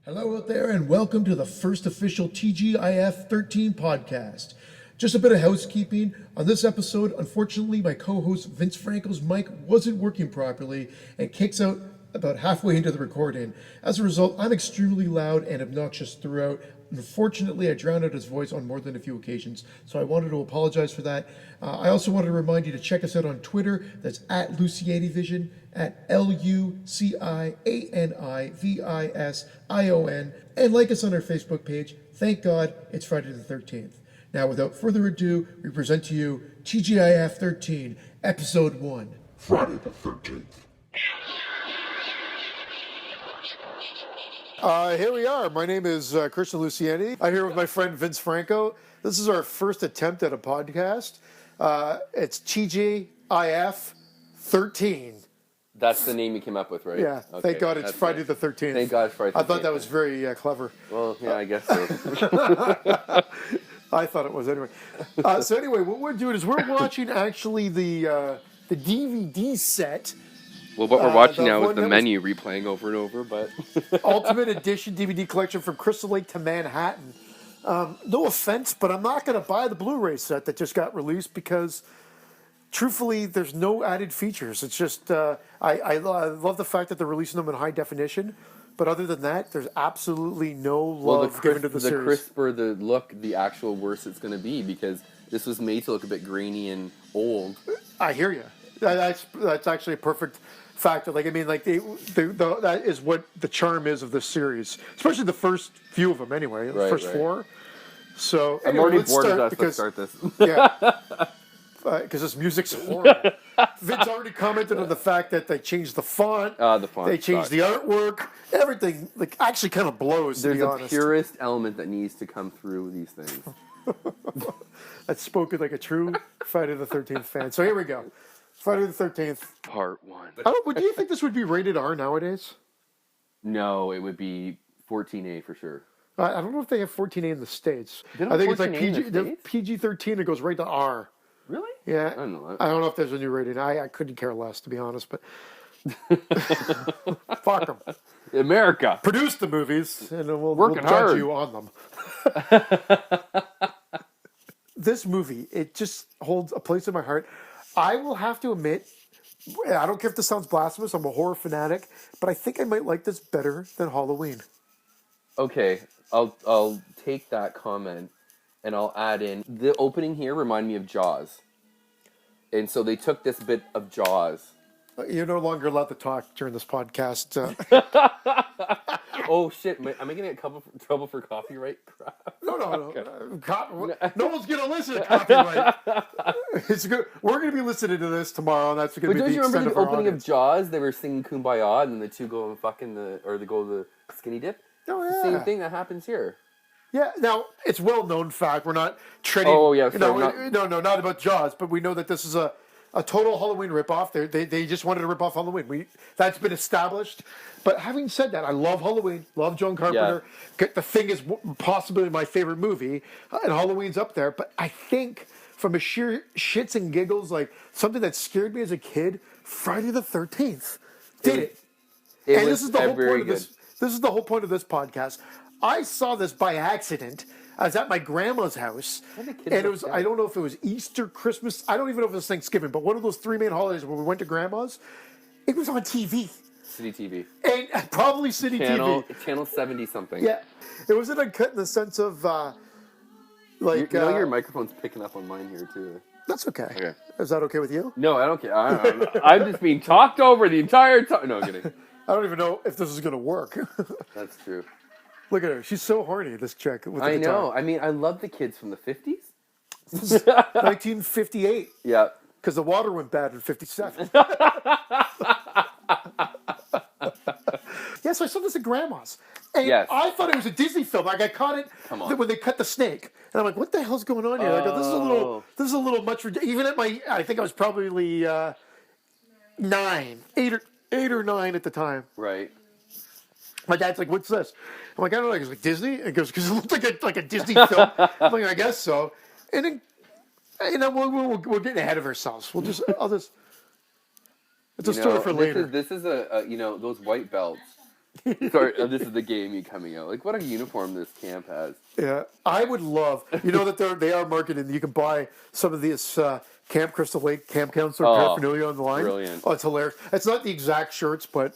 Hello out there and welcome to the first official T.G.I.F13 podcast. Just a bit of housekeeping. On this episode, unfortunately, my co-host Vince Franco's mic wasn't working properly and kicks out about halfway into the recording. As a result, I'm extremely loud and obnoxious throughout. Unfortunately, I drowned out his voice on more than a few occasions, so I wanted to apologize for that. I also wanted to remind you to check us out on Twitter. That's at Luciani Vision, at LUCIANIVISION, and like us on our Facebook page. Thank God it's Friday the 13th. Now, without further ado, we present to you TGIF13, Episode 1. Friday the 13th. Here we are. My name is Christian Luciani. I'm here with my friend Vince Franco. This is our first attempt at a podcast. It's TGIF13. That's the name you came up with, right? Yeah, Okay, thank God it's Friday the 13th. Thank God it's Friday the 13th. I thought that was very clever. Well, yeah, I guess so. I thought it was anyway. So anyway, what we're doing is we're watching actually the DVD set. Well, what we're watching the now one is the that menu replaying over and over, but... Ultimate Edition DVD collection from Crystal Lake to Manhattan. No offense, but I'm not going to buy the Blu-ray set that just got released because, truthfully, there's no added features. It's just, I love the fact that they're releasing them in high definition, but other than that, there's absolutely no love given to the series. The crisper the look, the actual worse it's going to be, because this was made to look a bit grainy and old. I hear you. That's actually a perfect factor. Like, I mean, like that is what the charm is of this series, especially the first few of them. Anyway, the first four. So I'm anyway, already let's bored start of because start this. yeah, because this music's horrible. Vince already commented on the fact that they changed the font. The font. They changed the artwork. Everything like actually kind of blows. There's to be a honest. purest element that needs to come through these things. That's spoken like a true Friday the 13th fan. So here we go. Friday the 13th. Part 1. Would you think this would be rated R nowadays? No, it would be 14A for sure. I don't know if they have 14A in the States. They don't I think have it's like 14A in the States? PG-13. It goes right to R. Really? Yeah. I don't know. I don't know if there's a new rating. I couldn't care less, to be honest. But fuck them. America. Produce the movies, and then we'll judge hard. you on them. This movie, it just holds a place in my heart. I will have to admit, I don't care if this sounds blasphemous. I'm a horror fanatic, but I think I might like this better than Halloween. Okay, I'll take that comment and I'll add in the opening here reminded me of Jaws, and so they took this bit of Jaws. You're no longer allowed to talk during this podcast. Oh shit! Am I gonna get trouble for copyright crap? No. No one's gonna listen to copyright. It's good. We're gonna be listening to this tomorrow, and that's gonna be the extent of our Don't you remember the opening audience. of Jaws? They were singing "Kumbaya," and then the two go and fucking they go to the skinny dip. Oh, It's yeah. the same thing that happens here. Yeah. Now it's well-known fact. We're not treading. Oh yeah, No, not about Jaws, but we know that this is a total Halloween ripoff. They just wanted to rip off Halloween. That's been established. But having said that, I love Halloween. Love John Carpenter. Yeah. The Thing is possibly my favorite movie, and Halloween's up there. But I think from a sheer shits and giggles, like something that scared me as a kid, Friday the 13th did it. And this is the whole point of this. This is the whole point of this podcast. I saw this by accident. I was at my grandma's house, and it was, I don't know if it was Easter, Christmas, I don't even know if it was Thanksgiving, but one of those three main holidays where we went to grandma's, it was on TV. City TV. And probably City TV. Channel 70-something. Yeah. It wasn't uncut in the sense of, like... You know your microphone's picking up on mine here, too. That's okay. Okay. Is that okay with you? No, I don't care. I'm just being talked over the entire time. No, I'm kidding. I don't even know if this is going to work. That's true. Look at her. She's so horny, this chick. With the I guitar. know. I mean, I love the kids from the 50s. 1958. Yeah. Because the water went bad in 57. Yeah, so I saw this at Grandma's. And I thought it was a Disney film. Like, I caught it when they cut the snake. And I'm like, what the hell's going on here? I go, this is a little much. Even at I think I was probably 8 or 9 at the time. Right. My dad's like, what's this? I'm like, I don't know. He's like, Disney? And he goes, because it looked like a Disney film. I'm like, I guess so. And then, we're getting ahead of ourselves. It's a story for later. This is those white belts Sorry, this is the gay me coming out. Like, what a uniform this camp has. Yeah, I would love. You know that they are marketing. You can buy some of this Camp Crystal Lake Camp Counselor paraphernalia online. Brilliant. Oh, it's hilarious. It's not the exact shirts, but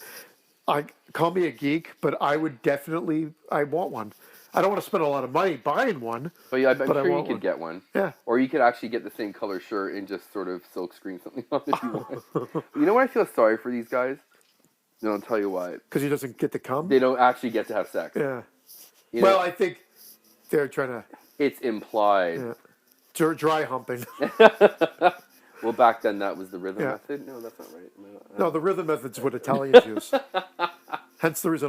call me a geek, but I would definitely. I want one. I don't want to spend a lot of money buying one. But yeah, I'm sure you could one. get one. Yeah. Or you could actually get the same color shirt and just sort of silk screen something on if you want. You know what I feel sorry for these guys? No, I'll tell you why. Because he doesn't get to come? They don't actually get to have sex. Yeah. You Well, know, I think they're trying to... it's implied. Yeah. Dry humping. Well, back then that was the rhythm method. No, that's not right. No, the rhythm method's what Italians use. Hence the reason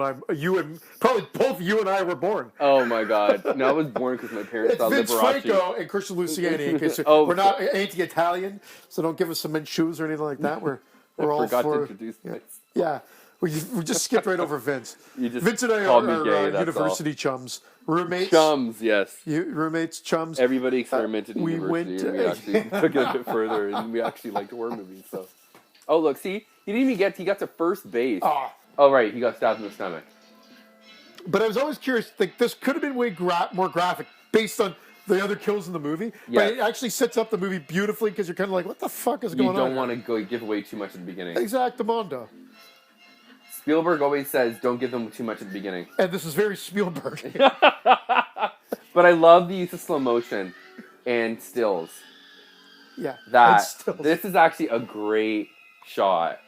probably both you and I were born. Oh my God! No, I was born because my parents saw Vince Liberace. Franco and Christian Luciani. In case we're not anti-Italian, so don't give us some men's shoes or anything like that. We're all forgot for. to introduce this. Yeah, we just skipped right over Vince. Vince and I are university chums, roommates. Chums, yes. Roommates, chums. Everybody experimented in we university, went, and we actually took it a bit further, and we actually liked horror movies. So, oh look, see, he didn't even he got to first base. Oh right, he got stabbed in the stomach. But I was always curious, like, this could have been way more graphic based on the other kills in the movie. Yeah. But it actually sets up the movie beautifully because you're kind of like, what the fuck is going on? You don't want to go give away too much at the beginning. Exactamundo. Spielberg always says, don't give them too much at the beginning. And this is very Spielberg. But I love the use of slow motion and stills. Yeah. This is actually a great shot.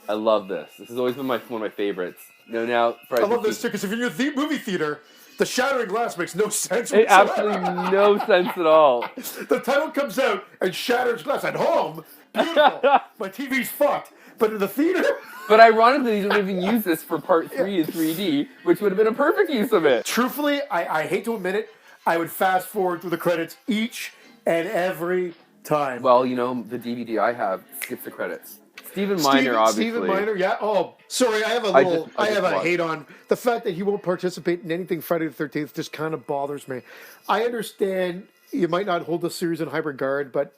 I love this. This has always been one of my favorites. I love this too, because if you're in the movie theater, the shattering glass makes no sense It whatsoever. absolutely no sense at all. The title comes out and shatters glass at home. Beautiful. My TV's fucked. But in the theater... But ironically, they don't even use this for part 3 in 3D, which would have been a perfect use of it. Truthfully, I hate to admit it, I would fast forward through the credits each and every time. Well, the DVD I have skips the credits. Stephen Miner, obviously. Stephen Miner, yeah. Oh, sorry, I have a hate on the fact that he won't participate in anything Friday the 13th. Just kind of bothers me. I understand you might not hold the series in high regard, but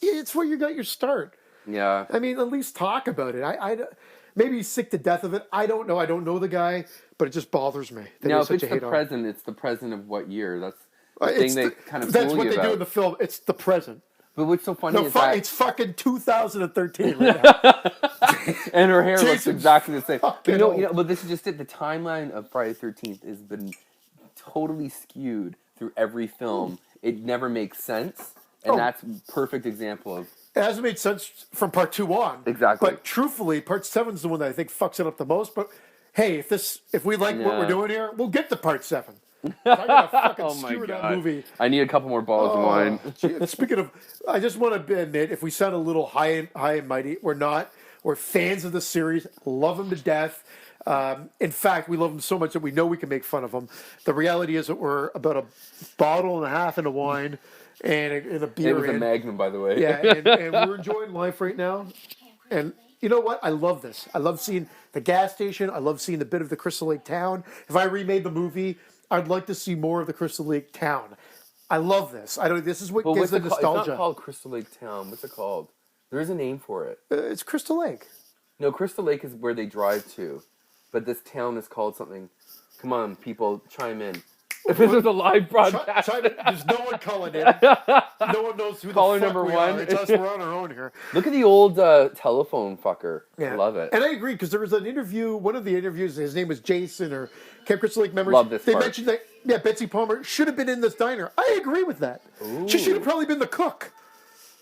it's where you got your start. Yeah. I mean, at least talk about it. Maybe he's sick to death of it. I don't know. I don't know the guy, but it just bothers me. Now, if it's the present, it's the present of what year? That's the thing they kind of that's what they do in the film. It's the present. But what's so funny is that... It's fucking 2013 right now. And her hair looks exactly the same. But this is just it. The timeline of Friday the 13th has been totally skewed through every film. It never makes sense. And that's a perfect example of... It hasn't made sense from part 2 on. Exactly. But truthfully, part 7 is the one that I think fucks it up the most. But hey, if we like what we're doing here, we'll get to part 7. I gotta fucking skewer that movie. I need a couple more bottles of wine. Speaking of, I just want to admit, if we sound a little high and mighty, we're not. We're fans of the series, love them to death. In fact, we love them so much that we know we can make fun of them. The reality is that we're about a bottle and a half into wine and a beer. It was a Magnum, by the way. Yeah, and we're enjoying life right now. And you know what? I love this. I love seeing the gas station. I love seeing the bit of the Crystal Lake town. If I remade the movie, I'd like to see more of the Crystal Lake town. I love this. This is what gives the nostalgia. It's not called Crystal Lake Town. What's it called? There is a name for it. It's Crystal Lake. No, Crystal Lake is where they drive to. But this town is called something. Come on, people, chime in. If this is a live broadcast. There's no one calling in. No one knows who Caller the fuck number we one. are. It's us. We're on our own here. Look at the old telephone fucker. Yeah. I love it. And I agree, because there was an interview, one of the interviews, his name was Jason, or Camp Crystal Lake members. Love this They part. mentioned that, Betsy Palmer should have been in this diner. I agree with that. Ooh. She should have probably been the cook.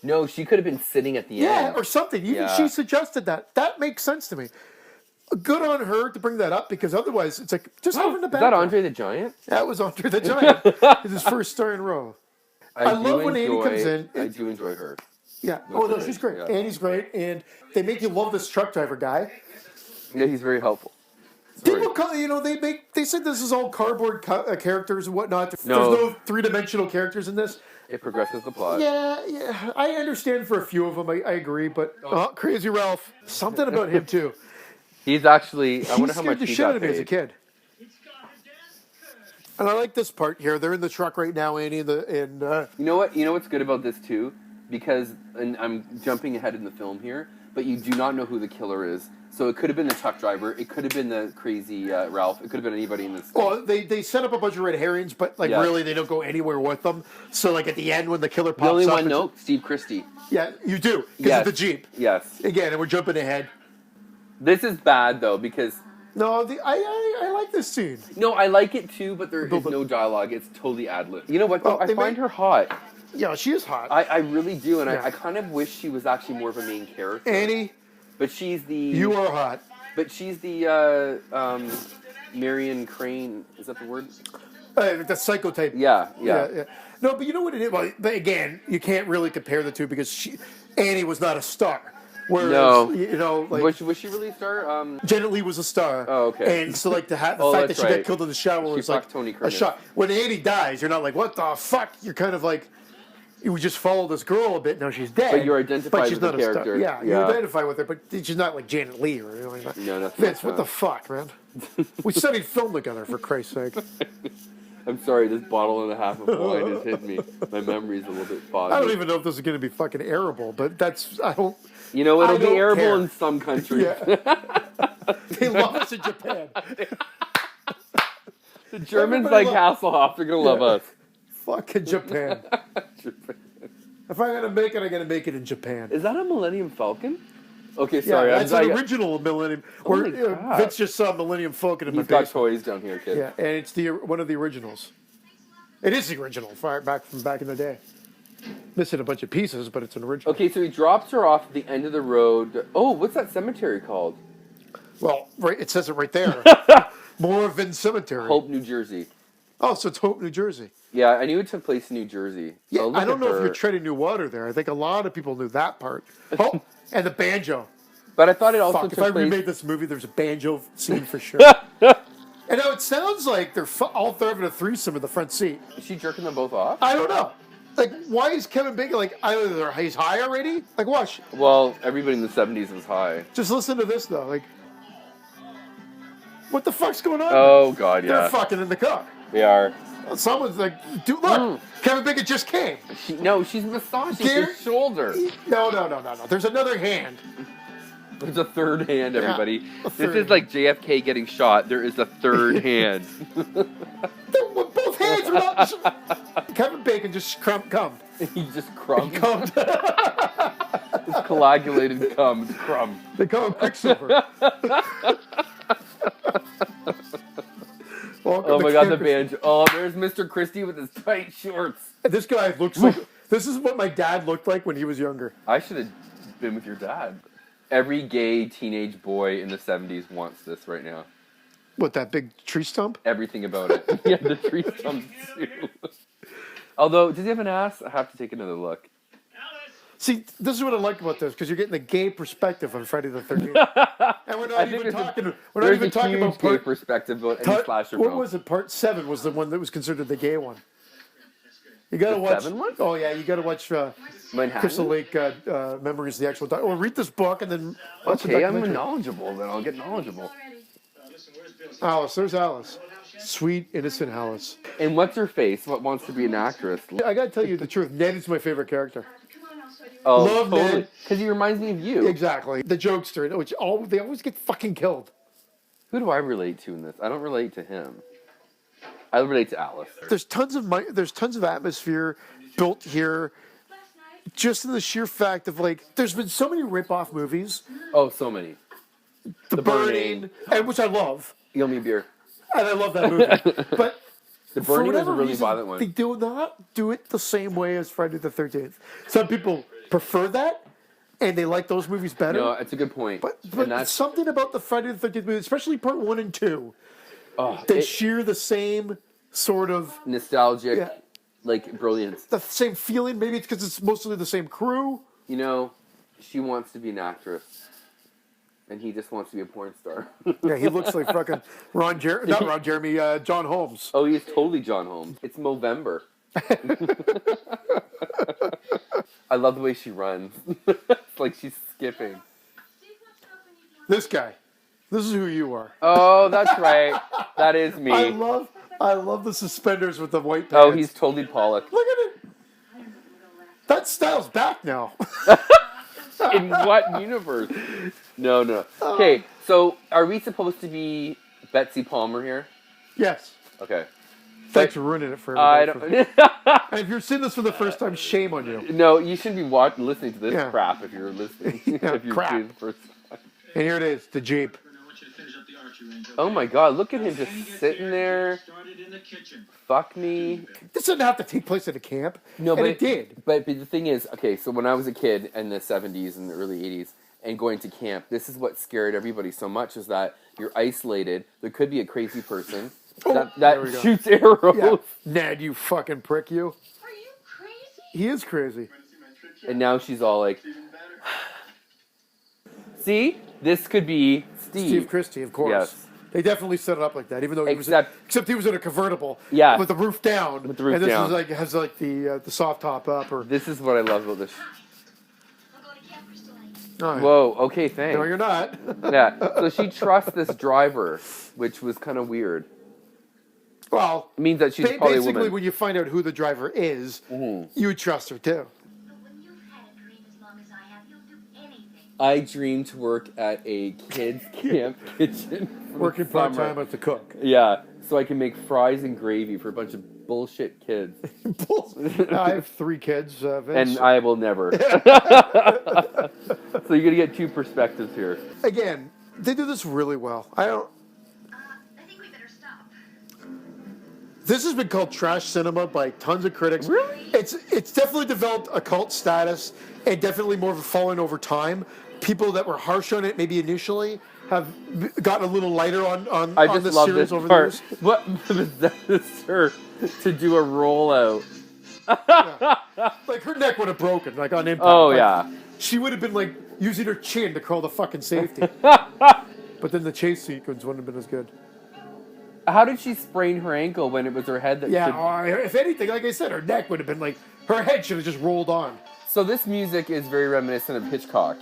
No, she could have been sitting at the end. Yeah, or something. Even she suggested that. That makes sense to me. Good on her to bring that up, because otherwise it's like, just over in the back. Is that Andre the Giant? That was Andre the Giant. It's his first star in a row. I love when Annie comes in. I do enjoy her. Yeah. Oh, no, she's great. Yeah. Annie's great. And they make you love this truck driver guy. Yeah, he's very helpful. People call, they said this is all cardboard characters and whatnot. There's No. no three-dimensional characters in this. It progresses the plot. Yeah. I understand for a few of them. I agree. But Crazy Ralph, something about him, too. He's actually, I wonder how much he he scared the got shit out of me as a paid. kid. And I like this part here. They're in the truck right now, Annie. You know what? You know what's good about this too? Because, and I'm jumping ahead in the film here, but you do not know who the killer is. So it could have been the truck driver. It could have been the crazy Ralph. It could have been anybody in this. Well, they set up a bunch of red herrings, but like really they don't go anywhere with them. So like at the end when the killer pops up, the only one note, Steve Christie. Yeah, you do because of the Jeep. Yes. Again, and we're jumping ahead. This is bad though because. No, I like this scene. No, I like it too, but there is no dialogue. It's totally ad-lib. You know what, though? I find her hot. Yeah, she is hot. I really do, and I kind of wish she was actually more of a main character. Annie. But she's the... You are hot. But she's the Marion Crane. Is that the word? The psychotype. Yeah. No, but you know what it is? Well, but again, you can't really compare the two because Annie was not a star. Whereas, you know, like... Was she really a star? Janet Leigh was a star. Oh, okay. And so, like, the fact that she got killed in the shower was like Tony a shock. When Annie dies, you're not like, what the fuck? You're kind of like, you just follow this girl a bit. Now she's dead. But you're identified with the character. Yeah, you identify with her, but she's not like Janet Leigh or anything like that. No, that's Vince, what the fuck, man? We studied film together, for Christ's sake. I'm sorry, this bottle and a half of wine has hit me. My memory's a little bit foggy. I don't even know if this is going to be fucking airable, but that's, I don't... You know, it'll be airable in some countries. Yeah. They love us in Japan. The Germans like Hasselhoff. They're going to love us. Fucking Japan. If I'm going to make it, I'm going to make it in Japan. Is that a Millennium Falcon? Okay, sorry. Yeah, that's an original Millennium. Vince just saw Millennium Falcon in my basement. He's got toys down here, kid. Yeah, and it's one of the originals. It is the original, back in the day. Missing a bunch of pieces, but it's an original. Okay, so he drops her off at the end of the road. Oh, what's that cemetery called? Well, it says it right there. Morven Cemetery. Hope, New Jersey. Oh, so it's Hope, New Jersey. Yeah, I knew it took place in New Jersey. Yeah, I don't know if you're treading new water there. I think a lot of people knew that part. Oh, and the banjo. But I thought it also took place... If I remade this movie, there's a banjo scene for sure. And now it sounds like they're all having a threesome in the front seat. Is she jerking them both off? I don't know. Like, why is Kevin Bacon like, either he's high already? Like, watch. Well, everybody in the 70s was high. Just listen to this, though. Like, what the fuck's going on? Oh, God, yeah. They're fucking in the car. They are. Someone's like, dude, look, Kevin Bacon just came. She's massaging his shoulder. No. There's another hand. There's a third hand, everybody. This is like JFK getting shot. There is a third hand. Both hands are not... Kevin Bacon just cummed. He just crumbed. He cummed. It's coagulated cum. It's crumb. They call him Quicksilver. Oh my God, the banjo. Oh, there's Mr. Christie with his tight shorts. This guy looks like... This is what my dad looked like when he was younger. I should have been with your dad. Every gay teenage boy in the 70s wants this right now. What, that big tree stump? Everything about it. Yeah, the tree stump too. Although, does he have an ass? I have to take another look. See, this is what I like about this, because you're getting the gay perspective on Friday the 13th. And we're not even talking about gay perspective about any slasher film. What was it? Part 7 was the one that was considered the gay one. You gotta watch. 7 one? Oh yeah, you gotta watch Crystal Lake Memories of the Actual Doctor. Or read this book and then watch the documentary. I'm knowledgeable. Then I'll get knowledgeable. Alice, there's Alice, sweet innocent Alice. And what's her face? What wants to be an actress? I gotta tell you the truth. Ned is my favorite character. Oh, love totally. Ned Because he reminds me of you. Exactly. The jokester, which they always get fucking killed. Who do I relate to in this? I don't relate to him. I relate to Alice. There's tons of atmosphere built here, just in the sheer fact of like, there's been so many rip-off movies. Oh, so many. The Burning, and which I love. You owe me a beer. And I love that movie. But The Burning was a really reason, violent one. They do not do it the same way as Friday the 13th. Some people prefer that, and they like those movies better. No, it's a good point. But that's something about the Friday the 13th movie, especially part 1 and 2. They share the same sort of nostalgic, like brilliance. The same feeling. Maybe it's because it's mostly the same crew. You know, she wants to be an actress, and he just wants to be a porn star. Yeah, he looks like fucking John Holmes. Oh, he's totally John Holmes. It's Movember. I love the way she runs. It's like she's skipping. This guy. This is who you are. Oh, that's right. That is me. I love the suspenders with the white pants. Oh, he's totally Pollock. Look at it. That style's back now. In what universe? No. Okay, so are we supposed to be Betsy Palmer here? Yes. Okay. Thanks for ruining it for I everybody. don't. And if you're seeing this for the first time, shame on you. No, you shouldn't be listening to this crap if you're listening. Yeah, if you're crap. seeing the first time. And here it is, the Jeep. Oh my God! Look at him just sitting there. Fuck me. This doesn't have to take place at a camp. No, and but it did. But the thing is, okay, so when I was a kid in the 70s and the early 80s and going to camp, this is what scared everybody so much is that you're isolated. There could be a crazy person that shoots arrows. Yeah. Ned, you fucking prick, you. Are you crazy? He is crazy. And now she's all like, see? This could be Steve Christie, of course. Yes. They definitely set it up like that, even though Except he was in a convertible. Yeah. With the roof down. With the roof and this down. has the soft top up. Or This is what I love about this. I'll go to camp for tonight. Oh, yeah. Whoa, okay, thanks. No, you're not. Yeah, so she trusts this driver, which was kind of weird. Well, It means that she's probably a basically, woman. when you find out who the driver is, you trust her too. But when you've had a dream as long as I have, you'll do anything. I dream to work at a kids' camp kitchen. Working part time as the cook. Yeah, so I can make fries and gravy for a bunch of bullshit kids. I have 3 kids, Vince. And I will never. So you're going to get 2 perspectives here. Again, they do this really well. I think we better stop. This has been called trash cinema by tons of critics. Really? It's definitely developed a cult status and definitely more of a following over time. People that were harsh on it maybe initially have gotten a little lighter on I just this love series this over part. the years. What possesses her to do a rollout? Like her neck would have broken, like on impact. Oh, Like, yeah. She would have been like using her chin to crawl the fucking safety. But then the chase sequence wouldn't have been as good. How did she sprain her ankle when it was her head that Yeah, if anything, like I said, her neck would have been like, her head should have just rolled on. So this music is very reminiscent of Hitchcock.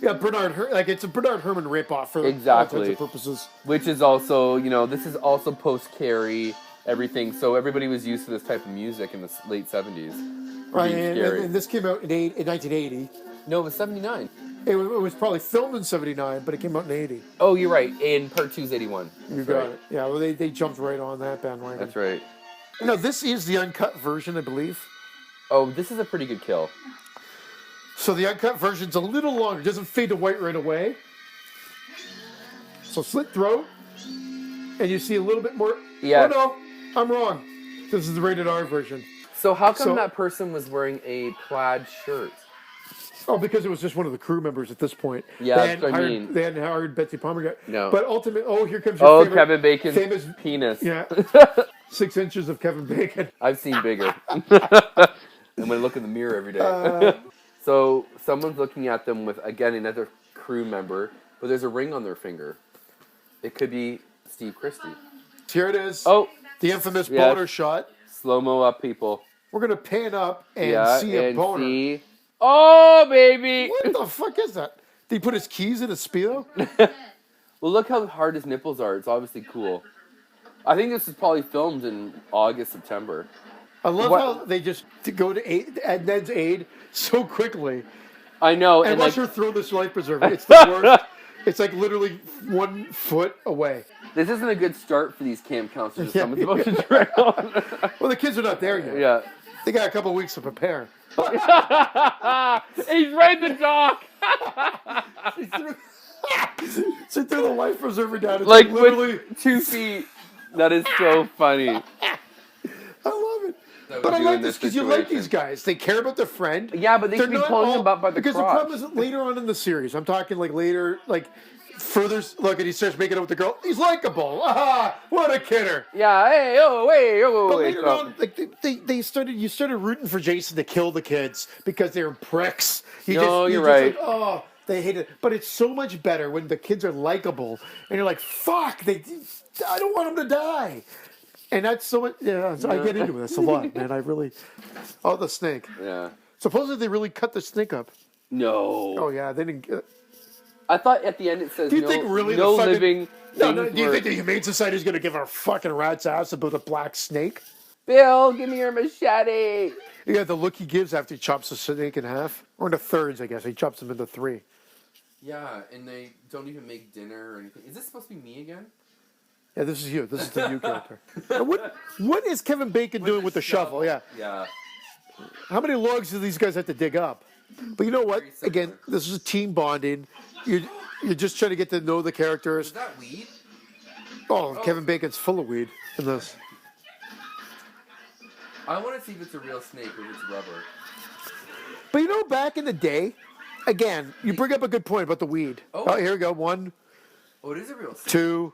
Yeah, it's a Bernard Herrmann ripoff for Exactly. all intents and purposes. Which is also, this is also post-Carrie, everything. So everybody was used to this type of music in the late 70s. Right, Being scary. and this came out in 1980. No, it was 79. It was probably filmed in 79, but it came out in 80. Oh, you're right. In part 2's 81. You got it. Yeah, well, they jumped right on that bandwagon. That's right. No, this is the uncut version, I believe. Oh, this is a pretty good kill. So the uncut version's a little longer. It doesn't fade to white right away. So slit throat, and you see a little bit more. Yeah. Oh, no, I'm wrong. This is the rated R version. So how come that person was wearing a plaid shirt? Oh, because it was just one of the crew members at this point. Yeah, that's what I mean. They hadn't hired Betsy Palmer yet. No. But ultimately, here comes your favorite, Kevin Bacon's famous penis. Yeah. 6 inches of Kevin Bacon. I've seen bigger. I'm going to look in the mirror every day. So someone's looking at them with, again, another crew member, but there's a ring on their finger. It could be Steve Christie. Here it is. Oh. The infamous Yes. boner shot. Slow-mo up, people. We're going to pan up and see a boner. See. Oh, baby! What the fuck is that? Did he put his keys in his Speedo? Well, look how hard his nipples are. It's obviously cool. I think this is probably filmed in August, September. I love how they just go to Ned's aid so quickly. I know. And watch her throw this life preserver. It's the worst. It's like literally 1 foot away. This isn't a good start for these camp counselors. Someone's about to try on. Well, the kids are not there yet. Yeah. They got a couple weeks to prepare. He's right in the dock. She threw the life preserver down. It's Like literally. with 2 feet. That is so funny. I love it. But I like this because you like these guys. They care about their friend. Yeah, but they should be pulling him up by the because crotch. the problem is that later on in the series, I'm talking like later, like further. Look, and he starts making out with the girl. He's likable. Ah, what a kidder. Yeah. Hey. Oh. Wait. Oh. But Wait. later on, like you started rooting for Jason to kill the kids because they're pricks. You're right. Like, oh, they hate it. But it's so much better when the kids are likable and you're like, fuck, I don't want them to die. And that's so much. Yeah, I get into this a lot, man. I really. Oh, the snake. Yeah. Supposedly they really cut the snake up. No. Oh yeah, they didn't. I thought at the end it says Do you think really no the fucking, living. No. Do you think the Humane Society is going to give a fucking rat's ass about a black snake? Bill, give me your machete. Yeah, the look he gives after he chops the snake in half. Or into thirds, I guess. He chops them into 3. Yeah, and they don't even make dinner or anything. Is this supposed to be me again? Yeah, this is you. This is the you character. Now, what is Kevin Bacon doing with the shovel? Yeah. Yeah. How many logs do these guys have to dig up? But you know what? Very similar. Again, this is team bonding. You're just trying to get to know the characters. Is that weed? Oh, Kevin Bacon's full of weed in this. I want to see if it's a real snake or if it's rubber. But you know, back in the day, again, you bring up a good point about the weed. Oh. Here we go. 1, Oh, it is a real snake. 2.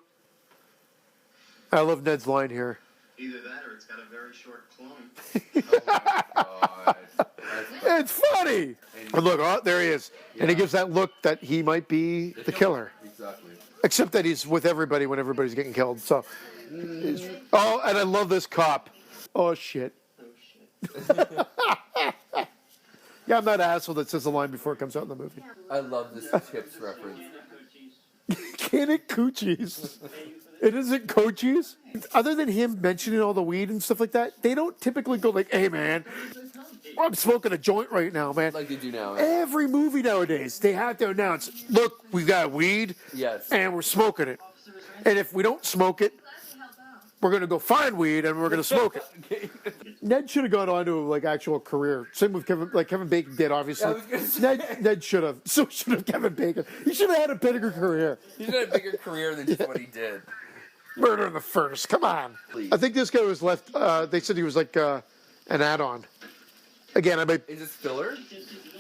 I love Ned's line here. Either that or it's got a very short clone. Oh my god. It's funny. And look, oh, there he is. And he gives that look that he might be the killer. Exactly. Except that he's with everybody when everybody's getting killed. So, oh, and I love this cop. Oh shit. Yeah, I'm that asshole that says the line before it comes out in the movie. I love this Chips reference. Can it coochies? It isn't coachies. Other than him mentioning all the weed and stuff like that, they don't typically go like, "Hey man, I'm smoking a joint right now, man." Like they do now. Every movie nowadays, they have to announce, "Look, we got weed, Yes. and we're smoking it. And if we don't smoke it, we're gonna go find weed and we're gonna smoke it." Ned should have gone on to like actual career. Same with Kevin Bacon did, obviously. I was gonna say. Ned should have. So should have Kevin Bacon. He should have had a bigger career. He should have a bigger career than just what he did. Murder in the First. Come on. Please. I think this guy was left. They said he was like an add-on. Again, I might Is this filler?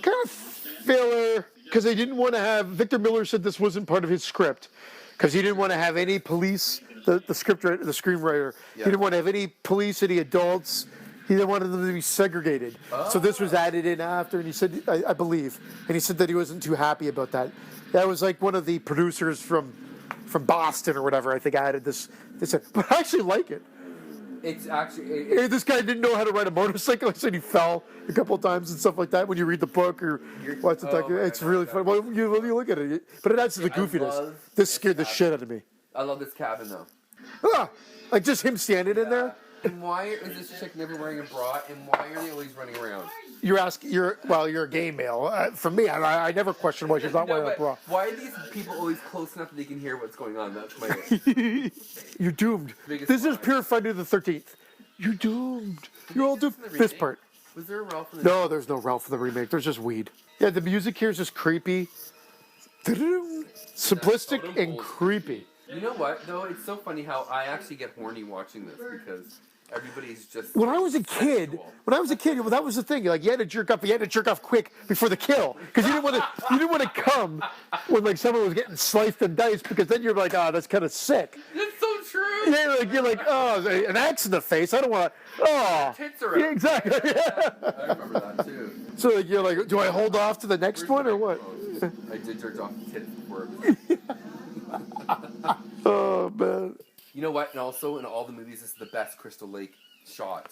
kind of filler because they didn't want to have. Victor Miller said this wasn't part of his script because he didn't want to have any police. The scriptwriter, the screenwriter, he didn't want to have any police, any adults. He didn't want them to be segregated. So this was added in after, and he said, I believe, and he said that he wasn't too happy about that. That was like one of the producers from Boston or whatever. I think added this. They said, but I actually like it. It's actually. Hey, this guy didn't know how to ride a motorcycle. He said he fell a couple of times and stuff like that. When you read the book or watch the documentary, it's really fun. Well, you look at it, but it adds to the goofiness. This scared the shit out of me. I love this cabin though. Ah, like just him standing in there. And why is this chick never wearing a bra? And why are they always running around? You're asking. You're a gay male. For me, I never question why she's not wearing a but bra. why are these people always close enough that they can hear what's going on? That's my. You're doomed. Biggest This is lie. pure Friday the 13th. You're doomed. You're all doomed. In the This remake? part. Was there a Ralph in the No, there's no Ralph in the remake. There's just weed. Yeah, the music here is just creepy, simplistic Totem and pole. creepy. You know what, though? It's so funny how I actually get horny watching this because everybody's just. When I was a kid, well, that was the thing. Like you had to jerk off quick before the kill because you didn't want to come when like someone was getting sliced and diced because then you're like, oh, that's kind of sick. It's so true! Yeah, you're like, oh, an axe in the face. I don't want to. Oh, Tits are yeah, out. exactly. Yeah. I remember that too. So like, you're like, do I hold off to the next Where's one the or what? microphone? I did jerk off the tits before. It was... Oh man. You know what? And also in all the movies, this is the best Crystal Lake shot.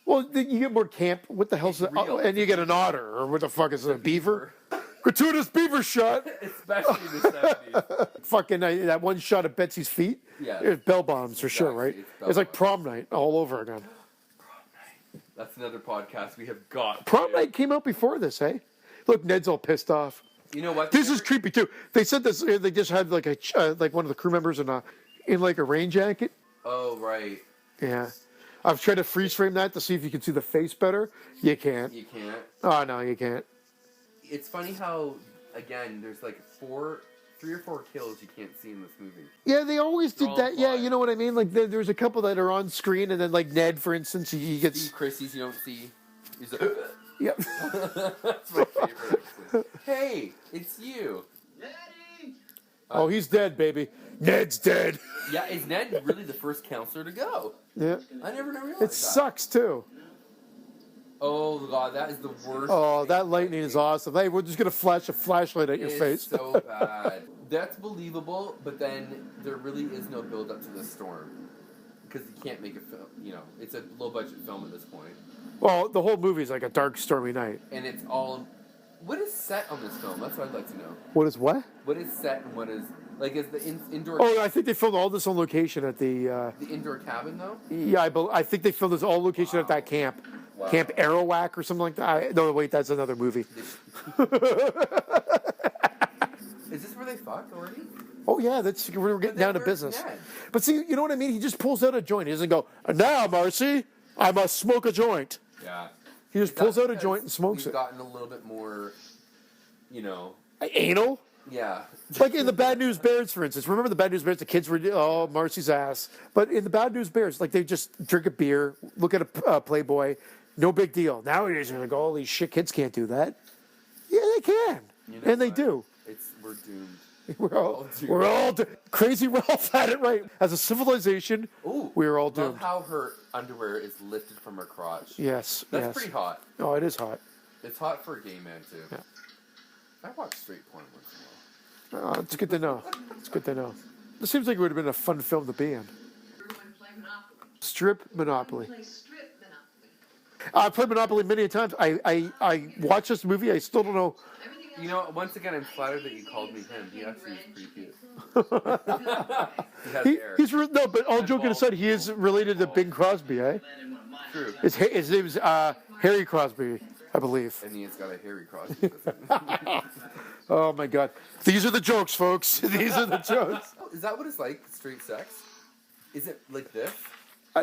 Well, then you get more camp. What the hell's It's that? real. And you get an otter, or what the fuck is it? A beaver? Gratuitous beaver shot. Especially in the 70s. Fucking that one shot of Betsy's feet. Yeah. It's bell bombs for sure, right? Exactly, it's bell It's like bombs. prom night all over again. That's another podcast we have got. Prom to. night came out before this, eh? Look, Ned's all pissed off. You know what? This is creepy too. They said this. They just had like like one of the crew members in like a rain jacket. Oh, right. Yeah. I've tried to freeze frame that to see if you can see the face better. You can't. You can't. Oh no, you can't. It's funny how, again, there's like 3 or 4 kills you can't see in this movie. Yeah, they always did all that. Yeah, implied. you know what I mean. Like there's a couple that are on screen, and then like Ned, for instance, he gets. Steve Christie's you don't see. He's like, Yeah. that's my favorite. Actually. Hey, it's you. Daddy! Oh, he's dead, baby. Ned's dead. Yeah, is Ned really the first counselor to go? Yeah. I never realized It that. sucks too. Oh god, that is the worst. Oh, that lightning is awesome. Hey, we're just gonna flash a flashlight at your It's face. so bad. That's believable, but then there really is no build up to the storm because you can't make a film. You know, it's a low budget film at this point, Well, the whole movie's like a dark, stormy night. and it's all What is set on this film? That's what I'd like to know. What is what? What is set and what is like? Is the indoor? Oh, I think they filmed all this on location at the. The indoor cabin though. Yeah, I think they filmed this all location at that camp, Wow. Camp Arawak or something like that. No, wait, that's another movie. Is this where they fucked already? Oh yeah, that's we're getting down to where's business. Ned? But see, you know what I mean? He just pulls out a joint. He doesn't go, "Now, Marcy, I must smoke a joint." Yeah. He just pulls out a joint and smokes We've it. gotten a little bit more, you know. Anal? Yeah. Like in the Bad News Bears, for instance. Remember the Bad News Bears? The kids were, oh, Marcy's ass. But in the Bad News Bears, like they just drink a beer, look at a Playboy, no big deal. Nowadays, they're like, holy shit, kids can't do that. Yeah, they can. You know And they what? do. We're doomed. We're all crazy. Ralph had it right. As a civilization, Ooh, we're all love doomed. how her underwear is lifted from her crotch. Yes, That's yes. pretty hot. Oh, it is hot. It's hot for a gay man too. Yeah. I watch straight porn once in a while. Oh, it's good to know. It's good to know. This seems like it would have been a fun film to be in. Strip Monopoly. I've played Monopoly many times. I watched this movie. I still don't know. You know, once again, I'm flattered that you called me him. He actually is pretty cute. He has hair. No, but all joking aside, he is related to Bing Crosby, eh? True. His name's Harry Crosby, I believe. And he has got a hairy Crosby. Oh my God, these are the jokes, folks. These are the jokes. Is that what it's like, straight sex? Is it like this?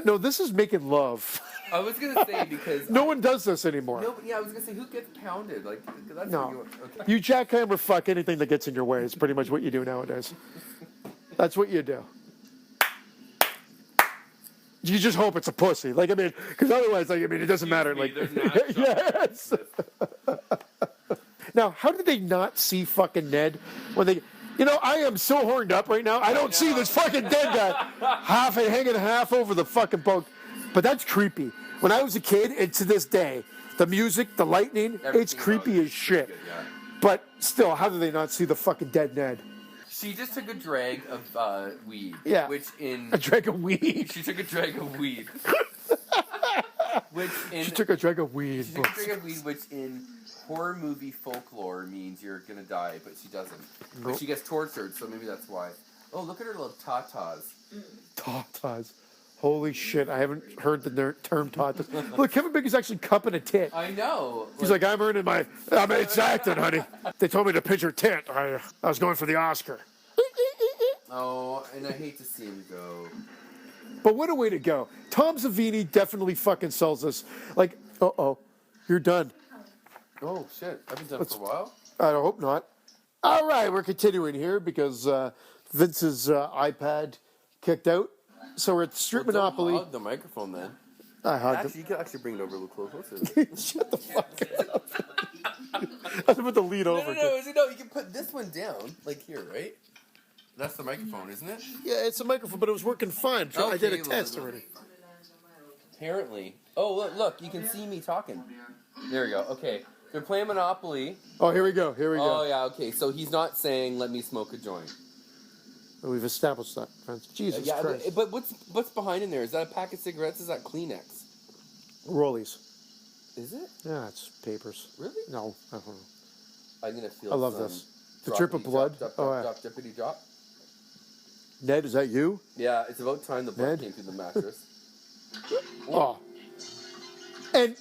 No, this is making love. I was gonna say because No one does this anymore. No, but yeah, I was gonna say who gets pounded? Like that's No. what you, okay. You jackhammer fuck anything that gets in your way. It's pretty much what you do nowadays. That's what you do. You just hope it's a pussy. Like, I mean, because otherwise, like, I mean, it doesn't matter. Like, yes. Now, how did they not see fucking Ned when they? You know, I am so horned up right now. I don't see this fucking dead guy hanging half over the fucking boat. But that's creepy. When I was a kid, and to this day, the music, the lightning, it's Everything creepy about it as shit. Good, yeah. But still, how did they not see the fucking dead Ned? She just took a drag of weed. Yeah. Which in A drag of weed. she took a drag of weed. Which in She took a drag of weed. she took a drag of weed, which in horror movie folklore means you're gonna die, but she doesn't. Nope. But she gets tortured, so maybe that's why. Oh, look at her little tatas. Tatas. Holy shit, I haven't heard the term tatas. Look, Kevin Bacon's actually cupping a tit. I know. He's like, it's acting, honey. They told me to pitch her tit. I was going for the Oscar. Oh, and I hate to see him go. But what a way to go. Tom Savini definitely fucking sells this. Like, you're done. Oh shit, I've been done for a while. I hope not. All right, we're continuing here because Vince's iPad kicked out. So we're at Strip Monopoly. Don't hug the microphone then. I hugged Actually, you could actually bring it over a little closer. him. Shut the fuck up. I was about to lean over. No, you can put this one down, like here, right? That's the microphone, isn't it? Yeah, it's a microphone, but it was working fine. I did a Okay, test well, already. Apparently. Oh, look, you can see me talking. There we go. Okay, they're playing Monopoly. Oh, here we go. Oh yeah, okay. So he's not saying "let me smoke a joint." We've established that, friends. Jesus Yeah, Christ. but what's behind in there? Is that a pack of cigarettes? Is that Kleenex? Rollies. Is it? Yeah, it's papers. Really? No, I don't know. I'm gonna feel. I love some this. The drip of blood. Drop, Oh, yeah. drop, drippity drop. Ned, is that you? Yeah, it's about time the blood Ned? came through the mattress. Oh. And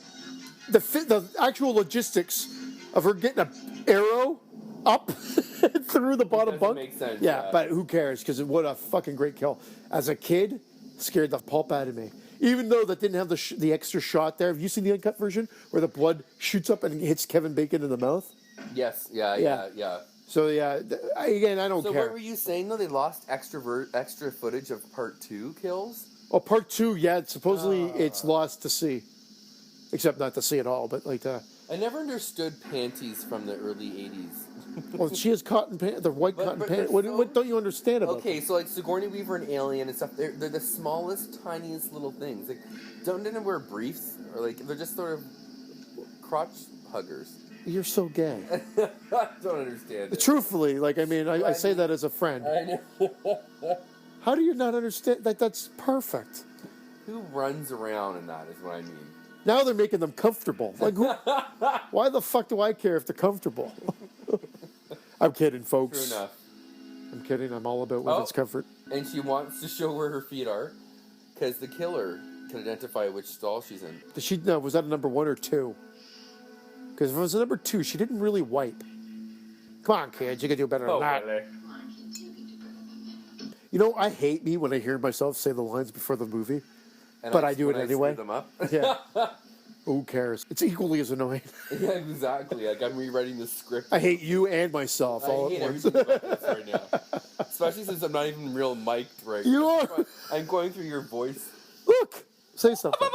the actual logistics of her getting an arrow up through the bottom doesn't bunk. make sense, Yeah, yeah. but who cares? Because what a fucking great kill. As a kid, scared the pulp out of me. Even though that didn't have the extra shot there. Have you seen the uncut version where the blood shoots up and hits Kevin Bacon in the mouth? Yes. Yeah. So yeah, again, I don't So care. what were you saying though? They lost extra footage of part 2 kills. Oh, part 2, yeah. Supposedly it's lost to see, except not to see at all. But like, I never understood panties from the early 80s. well, she has cotton pants, the white cotton but pants. they're What don't you understand about Okay, them? so like Sigourney Weaver and Alien and stuff, they're the smallest, tiniest little things. Like, don't they wear briefs? Or like, they're just sort of crotch huggers. You're so gay. I don't understand it. Truthfully, like, I mean, I say that as a friend. I know. How do you not understand? Like, that's perfect. Who runs around in that is what I mean. Now they're making them comfortable. Like, why the fuck do I care if they're comfortable? I'm kidding, folks. True enough. I'm kidding. I'm all about women's comfort. And she wants to show where her feet are, because the killer can identify which stall she's in. Did she? No, was that a number 1 or 2? Because if it was a number 2, she didn't really wipe. Come on, kids, you can do better than that. Really? You know, I hate me when I hear myself say the lines before the movie, but I do it anyway. Them up. Yeah. Who cares? It's equally as annoying. Yeah, exactly. Like, I'm rewriting the script. I hate you and myself all I hate at once. everything about this right now. Especially since I'm not even real mic'd right You now. are. I'm going through your voice. Look, say something.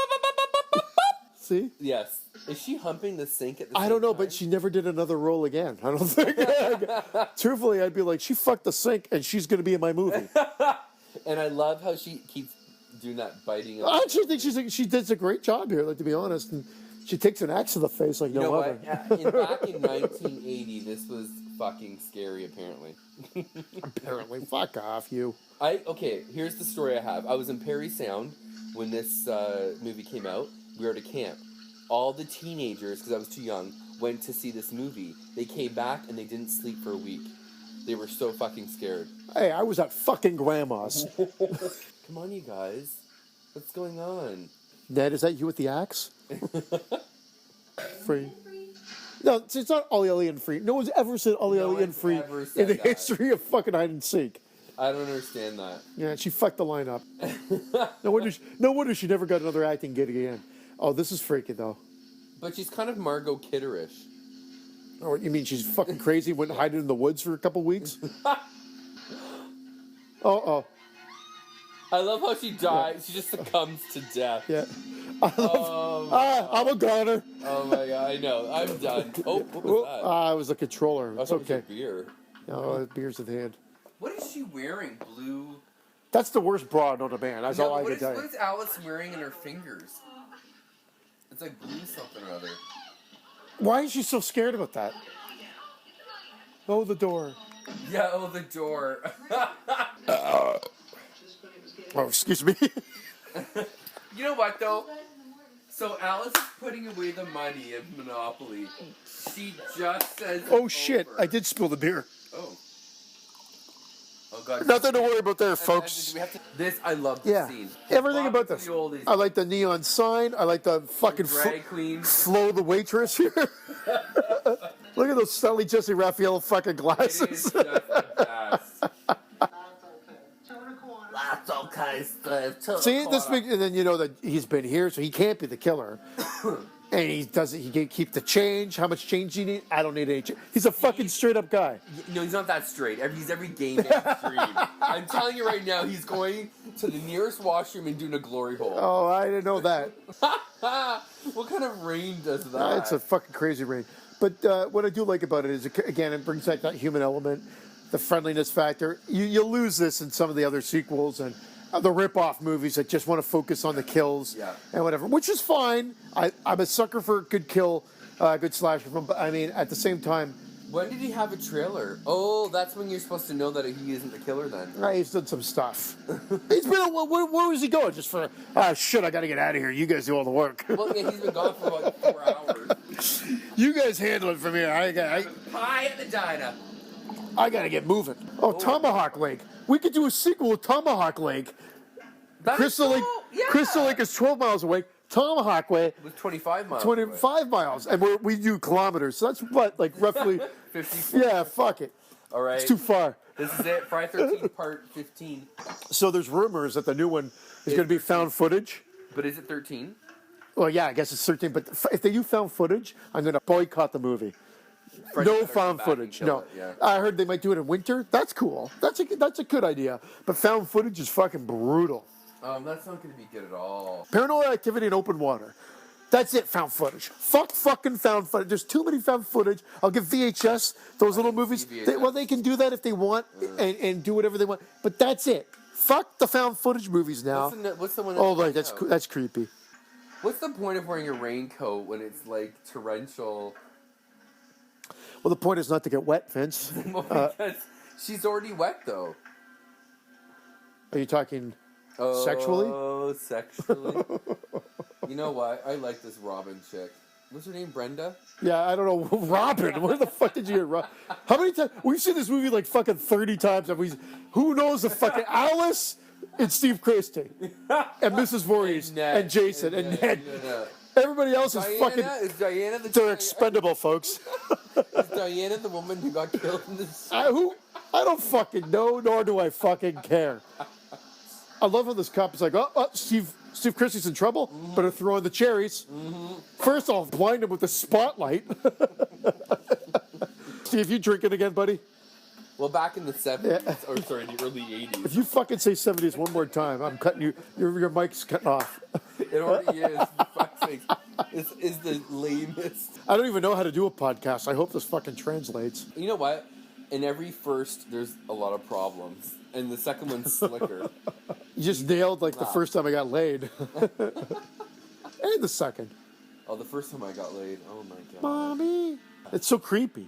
See? Yes. Is she humping the sink at the same I don't know, time? but she never did another role again. I don't think. Truthfully, I'd be like, she fucked the sink, and she's going to be in my movie. And I love how she keeps doing that biting. I actually think she does a great job here, like, to be honest. And she takes an axe to the face like You know no what? other. Back in 1980, this was fucking scary, apparently. Apparently. Fuck off, you. Okay, here's the story I have. I was in Perry Sound when this movie came out. We were at a camp. All the teenagers, because I was too young, went to see this movie. They came back and they didn't sleep for a week. They were so fucking scared. Hey, I was at fucking grandma's. Come on, you guys. What's going on? Ned, is that you with the axe? Free. No, it's not Ollie Ollie and free. No one's ever said Ollie No Ollie and one's free ever said in the that. history of fucking hide and seek. I don't understand that. Yeah, she fucked the line up. No wonder she never got another acting gig again. Oh, this is freaky, though. But she's kind of Margot Kidder-ish. Oh, you mean she's fucking crazy, went hiding in the woods for a couple weeks? Oh. I love how she dies. She just succumbs to death. Yeah. I'm a goner. Oh my god, I know. I'm done. Oh, what was that? It was the controller. I It's thought it was okay. a beer. No, beer's in hand. What is she wearing? Blue? That's the worst bra known to man. That's all I what can is, tell what you. is Alice wearing in her fingers? It's like blue something or other. Why is she so scared about that? Oh, the door. Yeah, oh, the door. Oh, excuse me. You know what, though? So Alice is putting away the money of Monopoly. She just says Oh, it's shit. over. I did spill the beer. Oh. Oh, God. Nothing to worry about there, And folks. we have to, this, I love this Yeah. scene. Everything about Lots this. of the oldies. I like the neon sign. I like the fucking Drag queen. Flo the waitress here. Look at those Stanley Jesse Raphael fucking It is glasses. just the best. That's okay, Steve. See, this big, and then you know that he's been here, so he can't be the killer. And he doesn't. He can keep the change. How much change do you need? I don't need any change. He's a fucking straight up guy. No, he's not that straight. He's every gay man extreme. I'm telling you right now, he's going to the nearest washroom and doing a glory hole. Oh, I didn't know that. What kind of rain does that? It's a fucking crazy rain. But what I do like about it is, again, it brings back that human element, the friendliness factor. You lose this in some of the other sequels and the rip-off movies that just want to focus on the kills and whatever, which is fine. I'm a sucker for a good kill, good slasher film. But I mean, at the same time, when did he have a trailer? Oh, that's when you're supposed to know that he isn't the killer then. he's done some stuff. He's been, where was he going? Just for, shit, I got to get out of here. You guys do all the work. Well, yeah, he's been gone for like 4 hours. You guys handle it from here. Pie at the diner. I got to get moving. Oh, Tomahawk Lake. We could do a sequel with Tomahawk Lake. Crystal Lake. Yeah. Crystal Lake is 12 miles away. Tomahawk Way, With 25 miles. 25 miles, and we do kilometers. So that's what, like roughly. 50. Yeah, fuck it. All right. It's too far. This is it. Friday 13 part 15. So there's rumors that the new one is going to be found footage. But is it 13? Well, yeah, I guess it's 13. But if they do found footage, I'm going to boycott the movie. Friday No better come found back and footage. kill No, it, yeah. I heard they might do it in winter. That's cool. That's a good idea. But found footage is fucking brutal. That's not going to be good at all. Paranormal Activity in open water. That's it, found footage. Fuck fucking found footage. There's too many found footage. I'll give VHS, those little movies. VHS. They can do that if they want and do whatever they want. But that's it. Fuck the found footage movies now. What's the one? Oh, like that's creepy. What's the point of wearing a raincoat when it's like torrential? Well, the point is not to get wet, Vince. Because she's already wet though. Are you talking Sexually? Oh, sexually. You know what? I like this Robin chick. What's her name? Brenda? Yeah, I don't know. Robin, where the fuck did you get Robin? How many times? We've seen this movie like fucking 30 times. Who knows the fucking Alice and Steve Christie and Mrs. Voorhees and Jason and Ned. Everybody else is fucking. Is Diana the They're expendable, folks. Is Diana the woman who got killed in this? I don't fucking know, nor do I fucking care. I love how this cop is like, oh, Steve Christie's in trouble, better throw in the cherries. First off, blind him with the spotlight. Steve, you drinking again, buddy? Well, back in the 70s, or sorry, the early 80s. If you fucking say 70s one more time, I'm cutting you. Your mic's cutting off. It already is. For fuck's sake. This is the lamest. I don't even know how to do a podcast. I hope this fucking translates. You know what? In every first, there's a lot of problems. And the second one's slicker. You just nailed like the first time I got laid. And the second. Oh, the first time I got laid. Oh my god. Mommy. It's so creepy.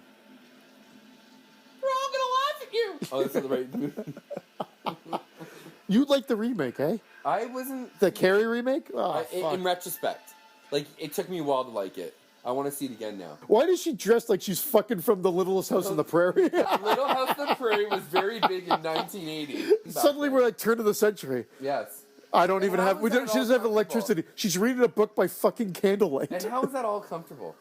We're all gonna laugh at you. Oh, that's not the right movie. You like the remake, eh? I wasn't. The Carrie remake? Oh, fuck. In retrospect, like it took me a while to like it. I want to see it again now. Why does she dress like she's fucking from the Littlest House on the Prairie? Little House on the Prairie was very big in 1980. Suddenly we're like turn of the century. Yes. I don't And even how have. is that She doesn't have all electricity. She's reading a book by fucking candlelight. And how is that all comfortable?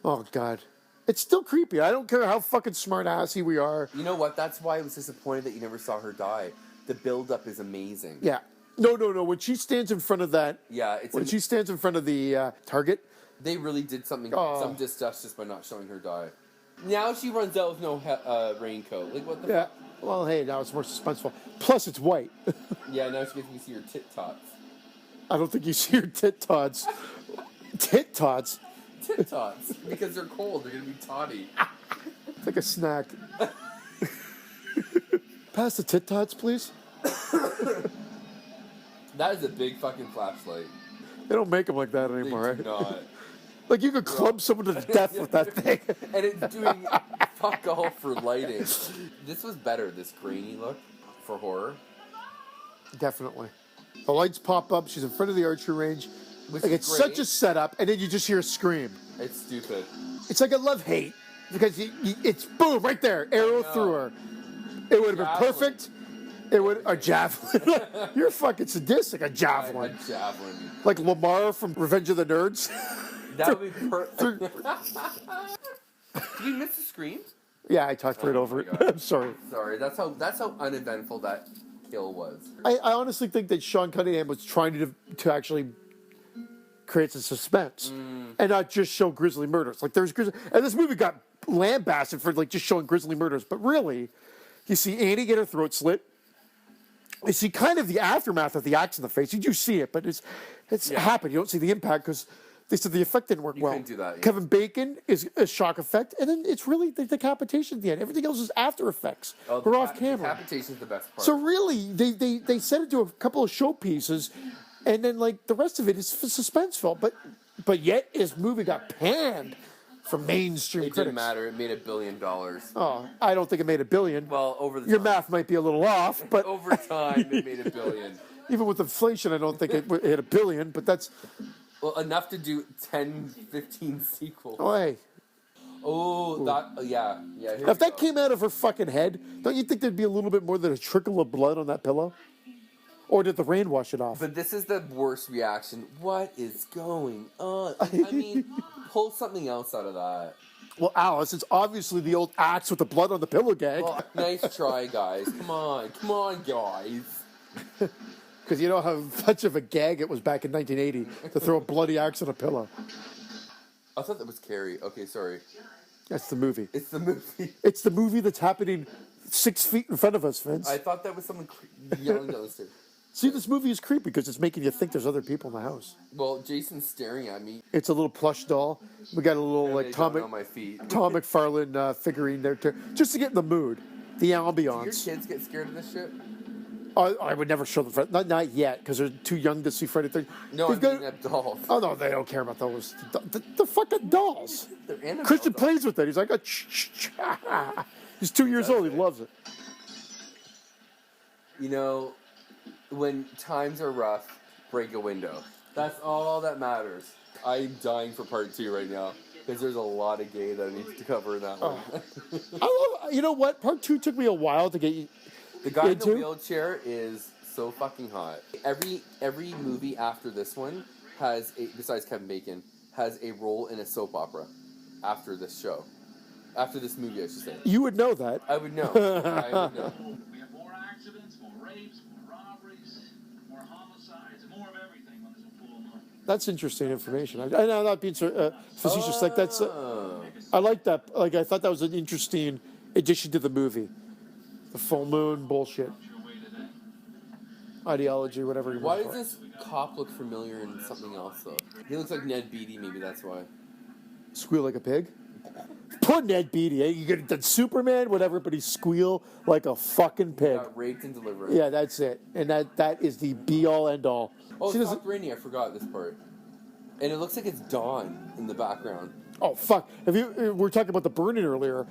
Oh god, it's still creepy. I don't care how fucking smart assy we are. You know what? That's why I was disappointed that you never saw her die. The build-up is amazing. Yeah. No. When she stands in front of that. Yeah, it's When she stands in front of the Target. they really did something, Oh. some disjustice by not showing her die. Now she runs out with no raincoat. Like what the? Yeah. Well, hey, now it's more suspenseful. Plus, it's white. Yeah, now she gets me to see her tit tots. I don't think you see her tit tots. Tit tots? Tit tots because they're cold. They're gonna be toddy. It's like a snack. Pass the tit tots, please. That is a big fucking flashlight. They don't make them like that They anymore, do right? not. Like you could club someone to death with that thing. And it's doing fuck all for lighting. This was better, this grainy look for horror. Definitely. The lights pop up. She's in front of the archery range. Which Like is it's great. such a setup, and then you just hear a scream. It's stupid. It's like a love-hate because it's boom right there, arrow through her. It would have been Javelin. perfect. It would a javelin. You're fucking sadistic. A A javelin, javelin. like Lamar from Revenge of the Nerds. That would be perfect. Did we miss the scream? Yeah, I talked right over my it. God. I'm sorry. Sorry, that's how uneventful that kill was. I honestly think that Sean Cunningham was trying to actually create some suspense and not just show grisly murders. Like there's grisly, and this movie got lambasted for like just showing grisly murders, but really, you see Annie get her throat slit. You see kind of the aftermath of the axe in the face. You do see it, but it's happened. You don't see the impact because they said the effect didn't work well. couldn't do that, yeah. Kevin Bacon is a shock effect, and then it's really the decapitation at the end. Everything else is after effects. We're off camera. Decapitation's the best part. So really, they set it to a couple of showpieces, and then like the rest of it is suspenseful. But yet his movie got panned from mainstream it critics. didn't matter. It made $1 billion. Oh, I don't think it made $1 billion. Well, over the Your time. math might be a little off, but Over time, it made $1 billion. even with inflation, I don't think it hit $1 billion. But that's Well, enough to do 10, 15 sequels. oh hey. Oh, that yeah. Here If we that go. came out of her fucking head, don't you think there'd be a little bit more than a trickle of blood on that pillow? Or did the rain wash it off? But this is the worst reaction. What is going on? I mean, pull something else out of that. Well, Alice, it's obviously the old axe with the blood on the pillow gag. Well, nice try, guys. Come on, guys. Because you know how much of a gag it was back in 1980 to throw a bloody axe on a pillow. I thought that was Carrie. Okay, sorry. That's the movie. It's the movie. It's the movie that's happening 6 feet in front of us, Vince. I thought that was someone yelling down the stairs. See, this movie is creepy because it's making you think there's other people in the house. Well, Jason's staring at me. It's a little plush doll. We got a little And like they Tom, don't know my feet. Tom McFarlane figurine there too, just to get in the mood, the Do your ambiance. kids get scared of this shit? I would never show them. Not yet because they're too young to see Friday the 13th. No, They've I mean got- adults. Oh no, they don't care about those. The fucking dolls. They're Annabelle Christian dolls. plays with it. He's like, he's 2 years old. He loves it. You know, when times are rough, break a window. That's all that matters. I'm dying for part 2 right now because there's a lot of gay that I need to cover in that one. You know what? Part 2 took me a while to get The guy in into. the wheelchair is so fucking hot. Every movie after this one has besides Kevin Bacon, has a role in a soap opera after this show. After this movie, I should say. You would know that. I would know. I would know. We have more accidents, more rapes, more robberies, more homicides, and more of everything when there's a full moon. That's interesting information. I'm not being facetious. Like that's, Oh. I like that. Like I thought that was an interesting addition to the movie. The full moon bullshit, ideology, whatever you Why want does to call it. this cop look familiar in something else, though? He looks like Ned Beatty, maybe that's why. Squeal like a pig? Poor Ned Beatty, eh? You could have done Superman, whatever, but he squeal like a fucking pig. Got raped and delivered. Yeah, that's it. And that is the be-all, end-all. Oh, See, it's this- not rainy. I forgot this part. And it looks like it's dawn in the background. Oh, fuck. We were talking about The Burning earlier.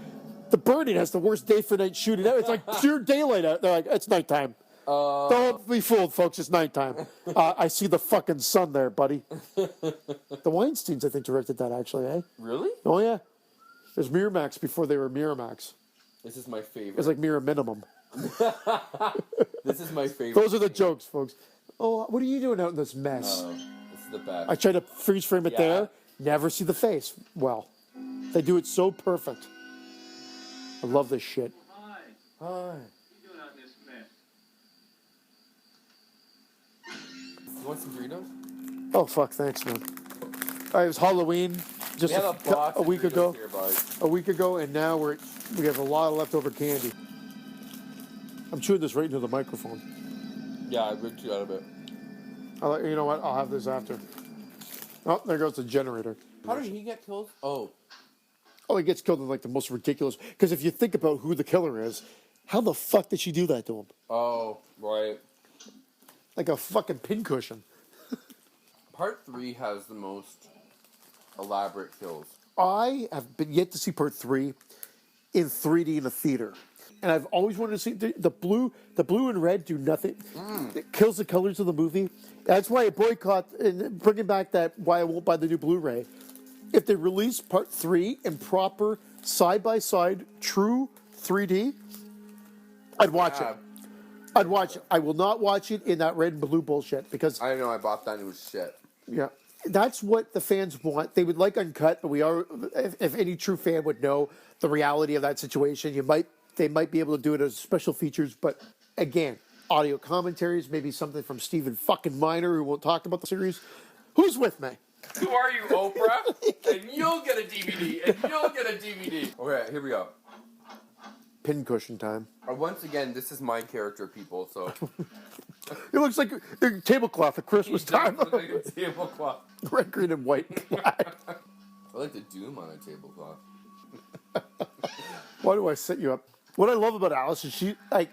The Burning has the worst day for night shooting out. It's like pure daylight out. They're like, it's nighttime. Don't be fooled, folks. It's nighttime. I see the fucking sun there, buddy. The Weinsteins, I think, directed that, actually, eh? Really? Oh, yeah. There's Miramax before they were Miramax. This is my favorite. It's like Mirror Minimum. This is my favorite. Those are the jokes, folks. Oh, what are you doing out in this mess? This is the best. I try to freeze frame it Yeah. there. Never see the face. Well, they do it so perfect. I love this shit. Hi, Hi. what are you doing out in this mess? You want some Doritos? Oh, fuck, thanks, man. All right, it was Halloween just We have a box a of week Doritos ago. here, boys. A week ago, and now we have a lot of leftover candy. I'm chewing this right into the microphone. Yeah, I ripped you out of it. You know what? I'll have this after. Oh, there goes the generator. How did he get killed? Oh, Oh, he gets killed in like the most ridiculous. Because if you think about who the killer is, how the fuck did she do that to him? oh, right. Like a fucking pincushion. Part 3 has the most elaborate kills. I have been yet to see part 3 in 3D in a theater. And I've always wanted to see the blue and red do nothing. It kills the colors of the movie. That's why I boycott and bringing back why I won't buy the new Blu-ray. If they release part 3 in proper side-by-side true 3D, I'd watch it. I'd watch it. I will not watch it in that red and blue bullshit because I know, I bought that and it was shit. yeah, that's what the fans want. They would like uncut, but if any true fan would know the reality of that situation, they might be able to do it as special features. But again, audio commentaries, maybe something from Stephen fucking Miner who won't talk about the series. Who's with me? Who are you, Oprah? And you'll get a DVD. And you'll get a DVD. Okay, here we go. Pincushion time. Once again, this is my character, people, so... It looks like a tablecloth at Christmas time. Look like a tablecloth. Red, green, and white. And black. I like the Doom on a tablecloth. Why do I set you up? What I love about Alice is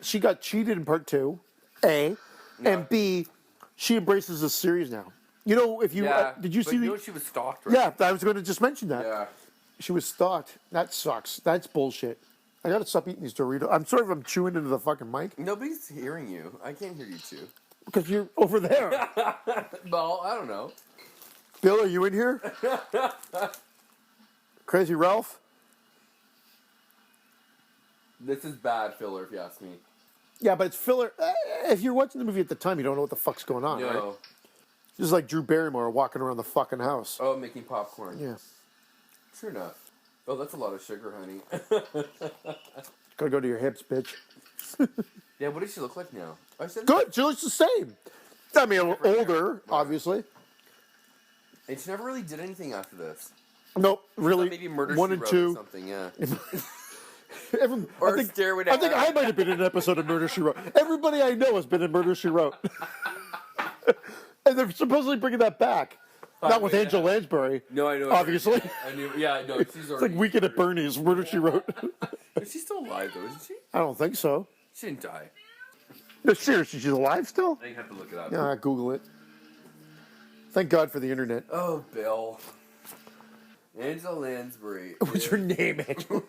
she got cheated in part 2, A, and B, she embraces this series now. You know, if you did you but see you the? know she was stalked, right? Yeah, I was going to just mention that. Yeah. She was stalked. That sucks. That's bullshit. I gotta stop eating these Doritos. I'm sorry if I'm chewing into the fucking mic Nobody's hearing you. I can't hear you too. because you're over there. Well, I don't know. Bill, are you in here? Crazy Ralph? This is bad filler, if you ask me. Yeah, but it's filler. If you're watching the movie at the time, you don't know what the fuck's going on, right? No. Just like Drew Barrymore walking around the fucking house. Oh, making popcorn. Yeah. True enough. Oh, that's a lot of sugar, honey. Gotta go to your hips, bitch. Yeah, what does she look like now? I said Good. She looks the same. I mean, older, obviously. And she never really did anything after this. Nope, really. Maybe Murder, one She and Wrote two. or something, yeah. Or Or Stairway to I think Heaven. I might have been in an episode of Murder, She Wrote. Everybody I know has been in Murder, She Wrote. And they're supposedly bringing that back. Not with yeah. Angela Lansbury. No, I know. Obviously. I knew. Yeah, no, she's It's already. like Weekend at Bernie's, Murder, She Wrote. Is she still alive though? Isn't she? I don't think so. She didn't die. No, seriously, she's alive still? I have to look it up. Yeah, Google it. Thank God for the internet. Oh, Bill. Angela Lansbury. What's her name, Angela?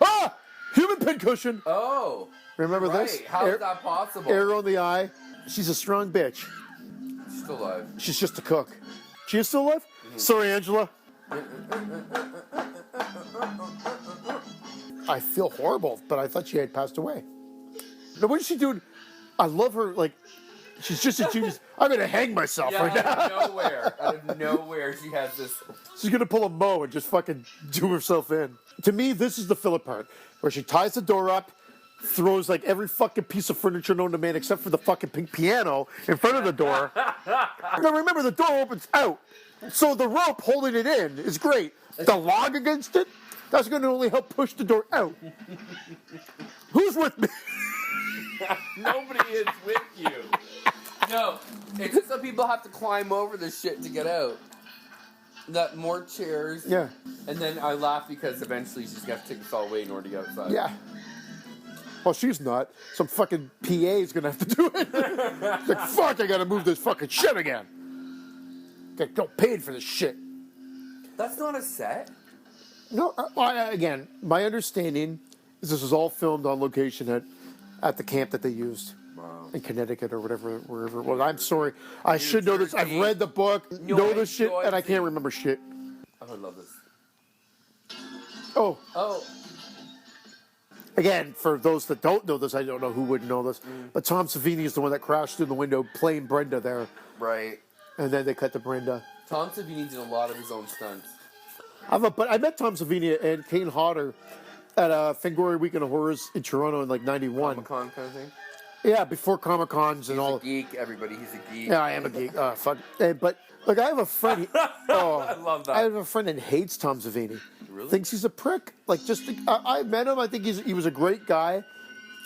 Ah! Human pincushion. Oh. Remember Right. this? How is that possible? Arrow in the eye. She's a strong bitch. She's still alive. She's just a cook. She is still alive? Sorry, Angela. I feel horrible, but I thought she had passed away. Now, what is she doing? I love her, like, she's just a genius. I'm going to hang myself Yeah, right now. out of nowhere, she has this. She's going to pull a Mo and just fucking do herself in. To me, this is the filler part, where she ties the door up, throws, like, every fucking piece of furniture known to man except for the fucking pink piano in front of the door. Now, remember, the door opens out. So the rope holding it in is great. The log against it, that's going to only help push the door out. Who's with me? Nobody is with you. No, it's just that people have to climb over this shit to get out. That more chairs. Yeah. And then I laugh because eventually she's got to take us all away in order to get outside. Yeah. Well, she's not. Some fucking PA is going to have to do it. It's like, fuck, I got to move this fucking shit again. Get paid for this shit. That's not a set. No, again, my understanding is this was all filmed on location at the camp that they used. Wow. In Connecticut or whatever, wherever it was. I'm sorry. I should know this. I've read the book, know this shit, and I can't remember shit. Oh, I love this. Oh. Oh. Again, for those that don't know this, I don't know who wouldn't know this, but Tom Savini is the one that crashed through the window playing Brenda there. Right. And then they cut to Brenda. Tom Savini did a lot of his own stunts. But I met Tom Savini and Kane Hodder at a Fangoria Weekend of Horrors in Toronto in like 91. Comic-Con kind of thing? Yeah, before Comic-Cons and all. He's a geek, everybody. He's a geek. Yeah, I am a geek. Fuck. But look, I have a friend. I love that. I have a friend that hates Tom Savini. Really? Thinks he's a prick. Like, I met him. I think he was a great guy.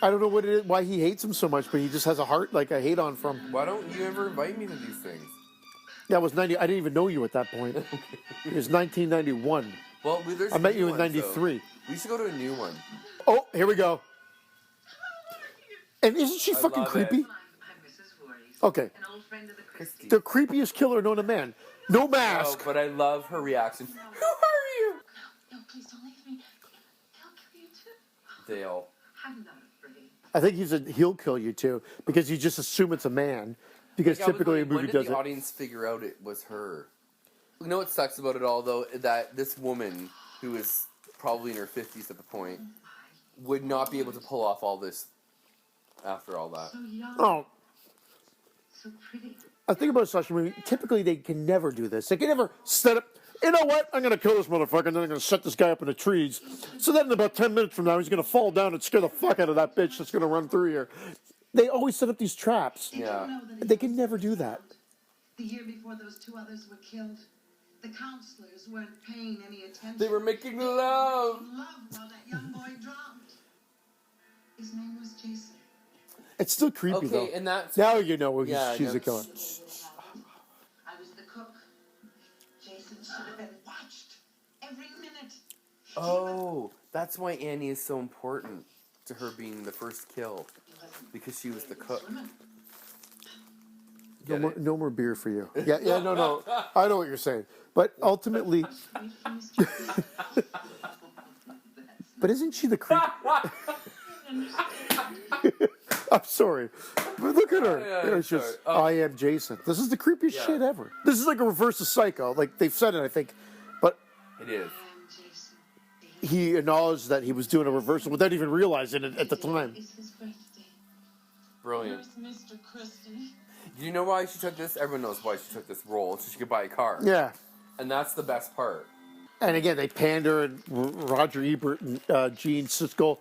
I don't know what it is, why he hates him so much, but he just has a heart, like a hate on from. Why don't you ever invite me to these things? Yeah, it was 90. I didn't even know you at that point. It was 1991. Well, there's I met new you in ones, though. 93. We should go to a new one. Oh, here we go. And isn't she I fucking love creepy? it. I'm Mrs. Voorhees, Okay. an old friend of the Christie. The creepiest killer known to man. No Oh, mask. but I love her reaction. Who are you? No, please don't leave me. He'll kill you too. Dale. I'm not afraid. I think he'll kill you too, because you just assume it's a man. Because Like, I was typically a wondering, movie when does did the it. audience figure out it was her? You know what sucks about it all, though? That this woman, who is probably in her 50s at the point, would not be able to pull off all this after all that. So young, Oh, so pretty. I think about such a movie. Typically, they can never do this. They can never set up. You know what? I'm going to kill this motherfucker, and then I'm going to set this guy up in the trees. So then, in about 10 minutes from now, he's going to fall down and scare the fuck out of that bitch that's going to run through here. They always set up these traps. Yeah. They can never do that. The year before those two others were killed, the counselors weren't paying any attention. They were making love. Love while that young boy drowned. His name was Jason. It's still creepy, though. Okay, and that's... Now you know Yeah, she's no. a killer. I was the cook. Jason should have been watched every minute. Oh, that's why Annie is so important to her being the first kill. Because she was the cook. No more beer for you. Yeah, no. I know what you're saying. But ultimately... But isn't she the creep? I'm sorry. But look at her. Yeah, It's just, sorry. Oh. I am Jason. This is the creepiest Yeah. shit ever. This is like a reverse of Psycho. Like, they've said it, I think. But It is. Jason. he acknowledged that he was doing a reversal without even realizing it at the time. It's his birthday. Brilliant. Where's Mr. Christie? Do you know why she took this? Everyone knows why she took this role. So she could buy a car. Yeah. And that's the best part. And again, they pander, and Roger Ebert and Gene Siskel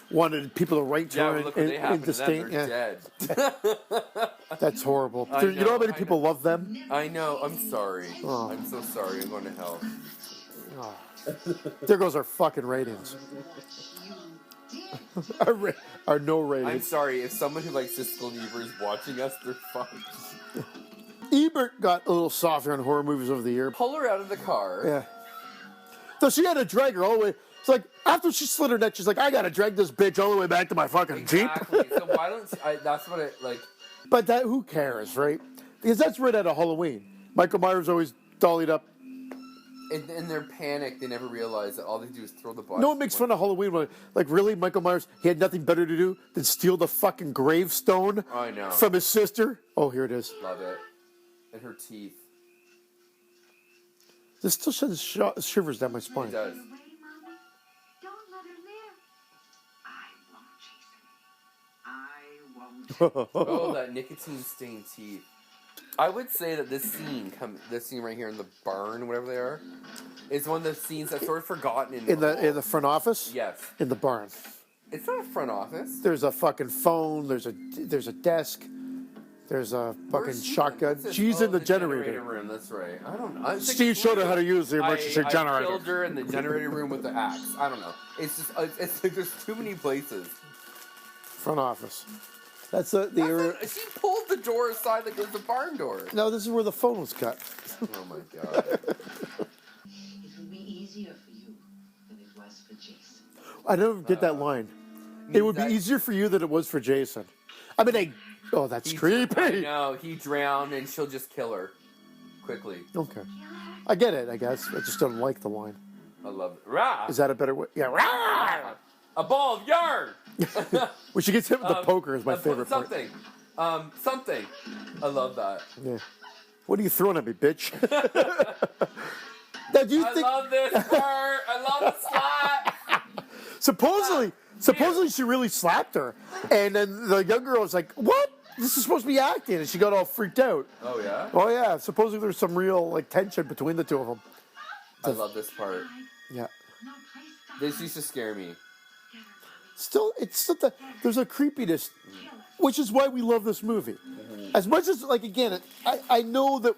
wanted people to write to Yeah, her but look what they happened to them. disdain. They're Yeah, dead. that's horrible. I You know how know, many I people love them? I know. I'm sorry. Oh. I'm so sorry. I'm going to hell. There goes our fucking ratings. our no I'm ratings. sorry. If someone who likes Siskel and Ebert is watching us, they're fucked. Ebert got a little softer on horror movies over the year. Pull her out of the car. Yeah. So she had to drag her all the way. It's like, after she slit her neck, she's like, I gotta drag this bitch all the way back to my fucking Exactly. Jeep. So why don't that's what it like? But who cares, right? Because that's right out of Halloween. Michael Myers always dollied up in their panic, they never realize that all they do is throw the body. No one makes fun of Halloween when, like, really, Michael Myers, he had nothing better to do than steal the fucking gravestone I know. from his sister. Oh, here it is. Love it. And her teeth. This still sends shivers down my It spine. does. Away, Mommy. Don't let her live. I won't, Jason. I won't. Oh, that nicotine-stained teeth. I would say that this scene right here in the barn, whatever they are, is one of the scenes that's sort of forgotten In the front office? Yes. In the barn. It's not a front office. There's a fucking phone. There's a desk. There's a fucking Where's she? shotgun. What's this? She's Oh, in the generator. room. That's right. I don't know. Steve showed her how to use the emergency I generator. killed her in the generator room with the axe. I don't know. It's just it's like there's too many places. Front office. That's the area. She pulled the door aside like it was the barn door. No, this is where the phone was cut. Oh my god. It would be easier for you than it was for Jason. I never get that line. It would be that- easier for you than it was for Jason. I mean, oh, that's I creepy. know. He drowned and she'll just kill her quickly. Okay. I get it, I guess. I just don't like the line. I love it. Rah! Is that a better way? Yeah. Rah! A ball of yarn. When she gets hit with the poker is my favorite part. Something. Something. I love that. Yeah. What are you throwing at me, bitch? Now, do you I think love this part. I love the slap. supposedly she really slapped her, and then the young girl was like, "What? This is supposed to be acting," and she got all freaked out. Oh yeah. Oh yeah. Supposedly there's some real like tension between the two of them. I love this part. Yeah. No place to This used to scare me. Still, there's a creepiness, which is why we love this movie. As much as, like, again, I know that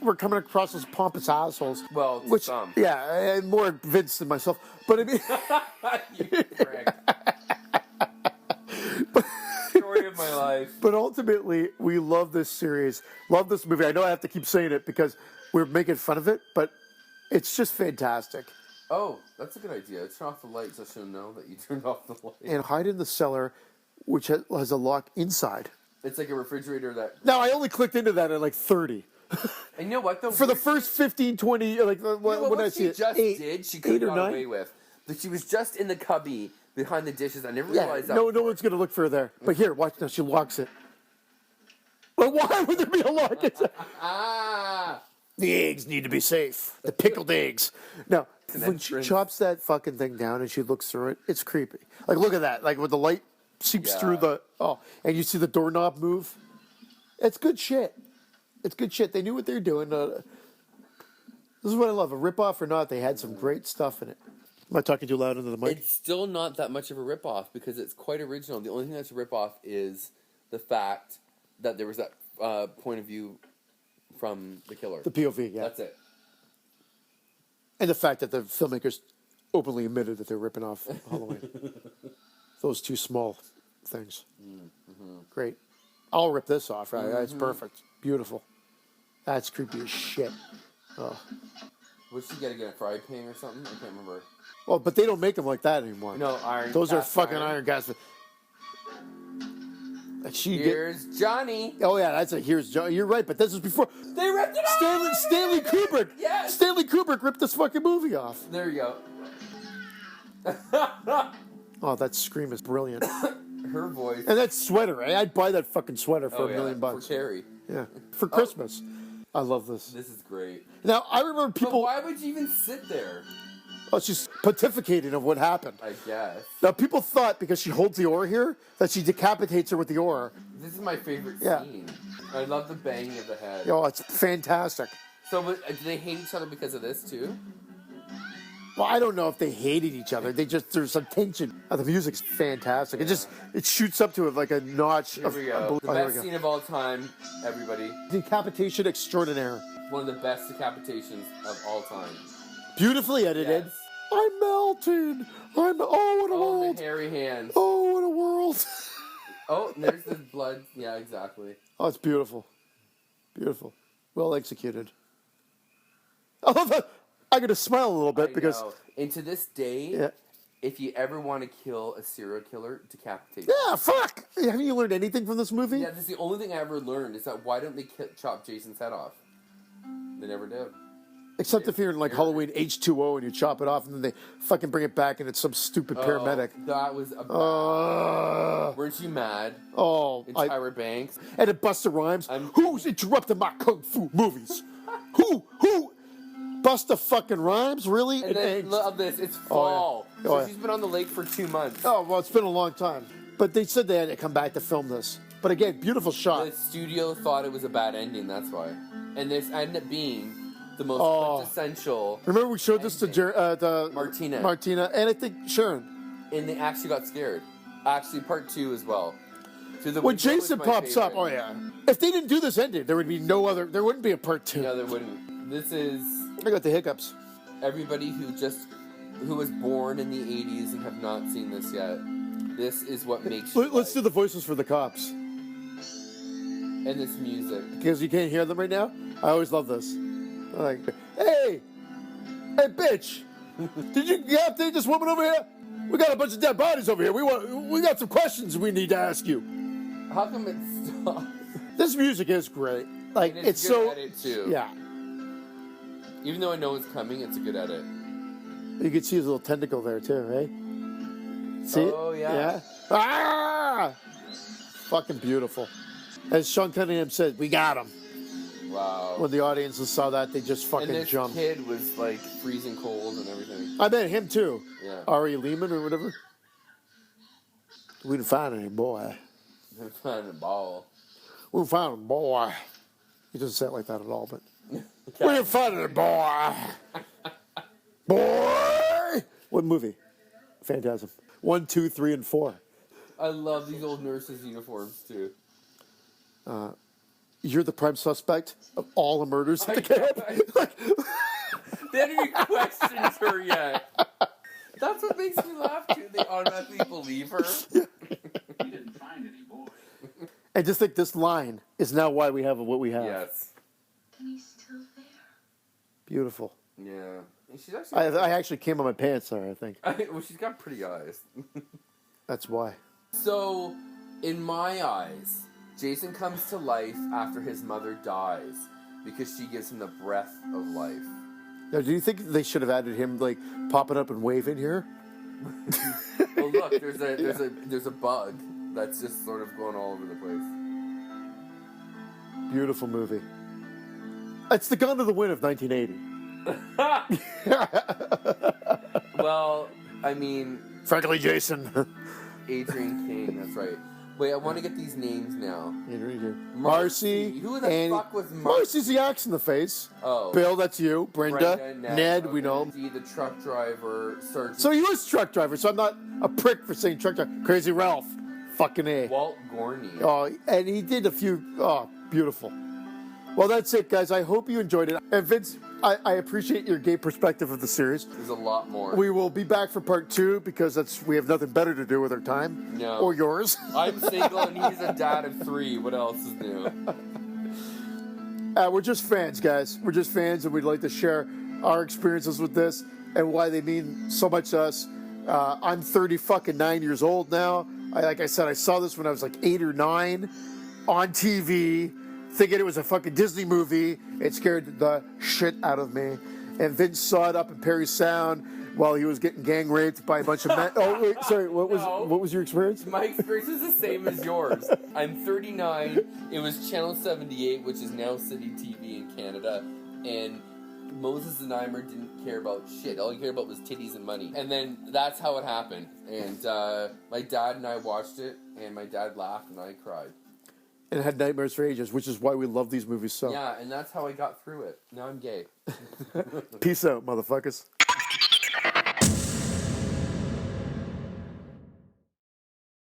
we're coming across as pompous assholes. Well, which, some. yeah, and more Vince than myself. But I mean, You prick. Story of my life. but ultimately, we love this series, love this movie. I know I have to keep saying it because we're making fun of it, but it's just fantastic. Oh, that's a good idea. Turn off the light so she'll know that you turned off the light. And hide in the cellar, which has a lock inside. It's like a refrigerator that... Now, I only clicked into that at like 30. And you know what, though? For the first 15, 20, like, when I what see she it, just did, she could 8 have or got 9. away with. But she was just in the cubby behind the dishes. I never Yeah, realized that. no one's going to look for her there. But here, watch now. She locks it. But why would there be a lock? Ah! The eggs need to be safe. The pickled eggs. Now, when she entrance. chops that fucking thing down and she looks through it, it's creepy. Like, look at that. Like, when the light seeps through the... Oh, and you see the doorknob move. It's good shit. It's good shit. They knew what they were doing. This is what I love. A ripoff or not, they had some great stuff in it. Am I talking too loud into the mic? It's still not that much of a ripoff because it's quite original. The only thing that's a ripoff is the fact that there was that point of view from the killer. The POV, yeah. That's it. And the fact that the filmmakers openly admitted that they're ripping off Halloween. Those two small things. Great. I'll rip this off, right? That's perfect. Beautiful. That's creepy as shit. Oh. What did she get again? A fry pan or something? I can't remember. Well, but they don't make them like that anymore. No, iron. Those are cast fucking iron gas. And Here's Johnny. Oh yeah, that's a here's Johnny. You're right, but this was before They ripped it off. Stanley Kubrick. Yes. Stanley Kubrick ripped this fucking movie off. There you go. Oh, that scream is brilliant. Her voice. And that sweater, I'd buy that fucking sweater for $1 million. For Carrie. Yeah, for Christmas. I love this. This is great. Now I remember But people. why would you even sit there? Oh, she's pontificating of what happened. I guess. Now people thought because she holds the oar here that she decapitates her with the oar. This is my favorite Yeah. scene. I love the banging of the head. Oh, it's fantastic. So, do they hate each other because of this too? Well, I don't know if they hated each other. There's some tension. The music's fantastic. It shoots up to it like a notch. Here we go. The here we best scene of all time, everybody. Decapitation extraordinaire. One of the best decapitations of all time. Beautifully edited. Yes. I'm melting. Oh, what a Oh, world. the hairy hands. Oh, what a world. Oh, and there's the blood. Yeah, exactly. Oh, it's beautiful. Beautiful. Well executed. I love that. I'm going to smile a little bit because... know. And to this day, Yeah. if you ever want to kill a serial killer, decapitate. Yeah, fuck. Haven't you learned anything from this movie? Yeah, that's the only thing I ever learned is that why don't they chop Jason's head off? They never did. Except if you're in like Halloween H2O and you chop it off and then they fucking bring it back and it's some stupid paramedic. That was a Weren't you mad? Oh, And Tyra Banks. and it Busta Rhymes. Who's interrupting my kung fu movies? Who? Busta fucking Rhymes? Really? And then love this. It's fall. Oh, yeah. So she's been on the lake for 2 months. Oh, well, it's been a long time. But they said they had to come back to film this. But again, beautiful shot. The studio thought it was a bad ending. That's why. And this ended up being the most quintessential. Remember we showed this to Martina, and I think Sharon. And they actually got scared. Actually, part 2 as well. So When Jason pops up, oh yeah. If they didn't do this ending, there would be no other. There wouldn't be a part 2. No, there wouldn't. This is I got the hiccups. everybody who was born in the 80s and have not seen this yet. This is what makes you Let's do the voices for the cops. And this music. Because you can't hear them right now. I always love this. Like, hey, bitch, did you get this woman over here? We got a bunch of dead bodies over here. We got some questions we need to ask you. How come it stops? This music is great. Like And it's a good so edit too. yeah. Even though I know it's coming, it's a good edit. You can see his little tentacle there too, right? See? Oh yeah. Yeah. Ah! Fucking beautiful. As Sean Cunningham said, we got him. Wow. When the audiences saw that, they just fucking And this jumped. kid was like freezing cold and everything. I met him too. Yeah. R.E. Lehman or whatever. We didn't find any boy. They're finding a ball. We didn't find a boy. He doesn't say it like that at all, but we didn't find any boy. Boy. What movie? Phantasm. 1, 2, 3, and 4. I love these old nurses' uniforms too. You're the prime suspect of all the murders at the camp. They haven't even questioned her yet. That's what makes me laugh too. They automatically believe her. We didn't find any boy. And just think this line is now why we have what we have. Yes. And he's still there. Beautiful. Yeah. And she's actually. I actually came on my pants there, I think. Well, she's got pretty eyes. That's why. So, in my eyes, Jason comes to life after his mother dies because she gives him the breath of life. Now, do you think they should have added him, like, popping up and waving here? Well, look, there's a bug that's just sort of going all over the place. Beautiful movie. It's the Gone to the Wind of 1980. Well, I mean, Frankly, Jason. Adrian King, that's right. Wait, I want to get these names now. Marcy. Who the fuck was Marcy? Marcy's the axe in the face. Oh. Bill, that's you. Brenda. Ned, we know. The truck driver, Sergeant. So he was a truck driver, so I'm not a prick for saying truck driver. Crazy Ralph. Fucking A. Walt Gorney. Oh, and he did a few. Oh, beautiful. Well, that's it, guys. I hope you enjoyed it. And Vince, I appreciate your gay perspective of the series. There's a lot more. We will be back for part 2 because we have nothing better to do with our time. No. Or yours. I'm single and he's a dad of 3. What else is new? We're just fans, guys. We're just fans, and we'd like to share our experiences with this and why they mean so much to us. I'm 9 years old now. Like I said, I saw this when I was like 8 or 9 on TV, thinking it was a fucking Disney movie. It scared the shit out of me. And Vince saw it up in Perry Sound while he was getting gang raped by a bunch of men. Oh, wait, sorry. What was your experience? My experience is the same as yours. I'm 39. It was Channel 78, which is now City TV in Canada. And Moses and Eimer didn't care about shit. All he cared about was titties and money. And then that's how it happened. And my dad and I watched it, and my dad laughed and I cried. And had nightmares for ages, which is why we love these movies so. Yeah, and that's how I got through it. Now I'm gay. Peace out, motherfuckers.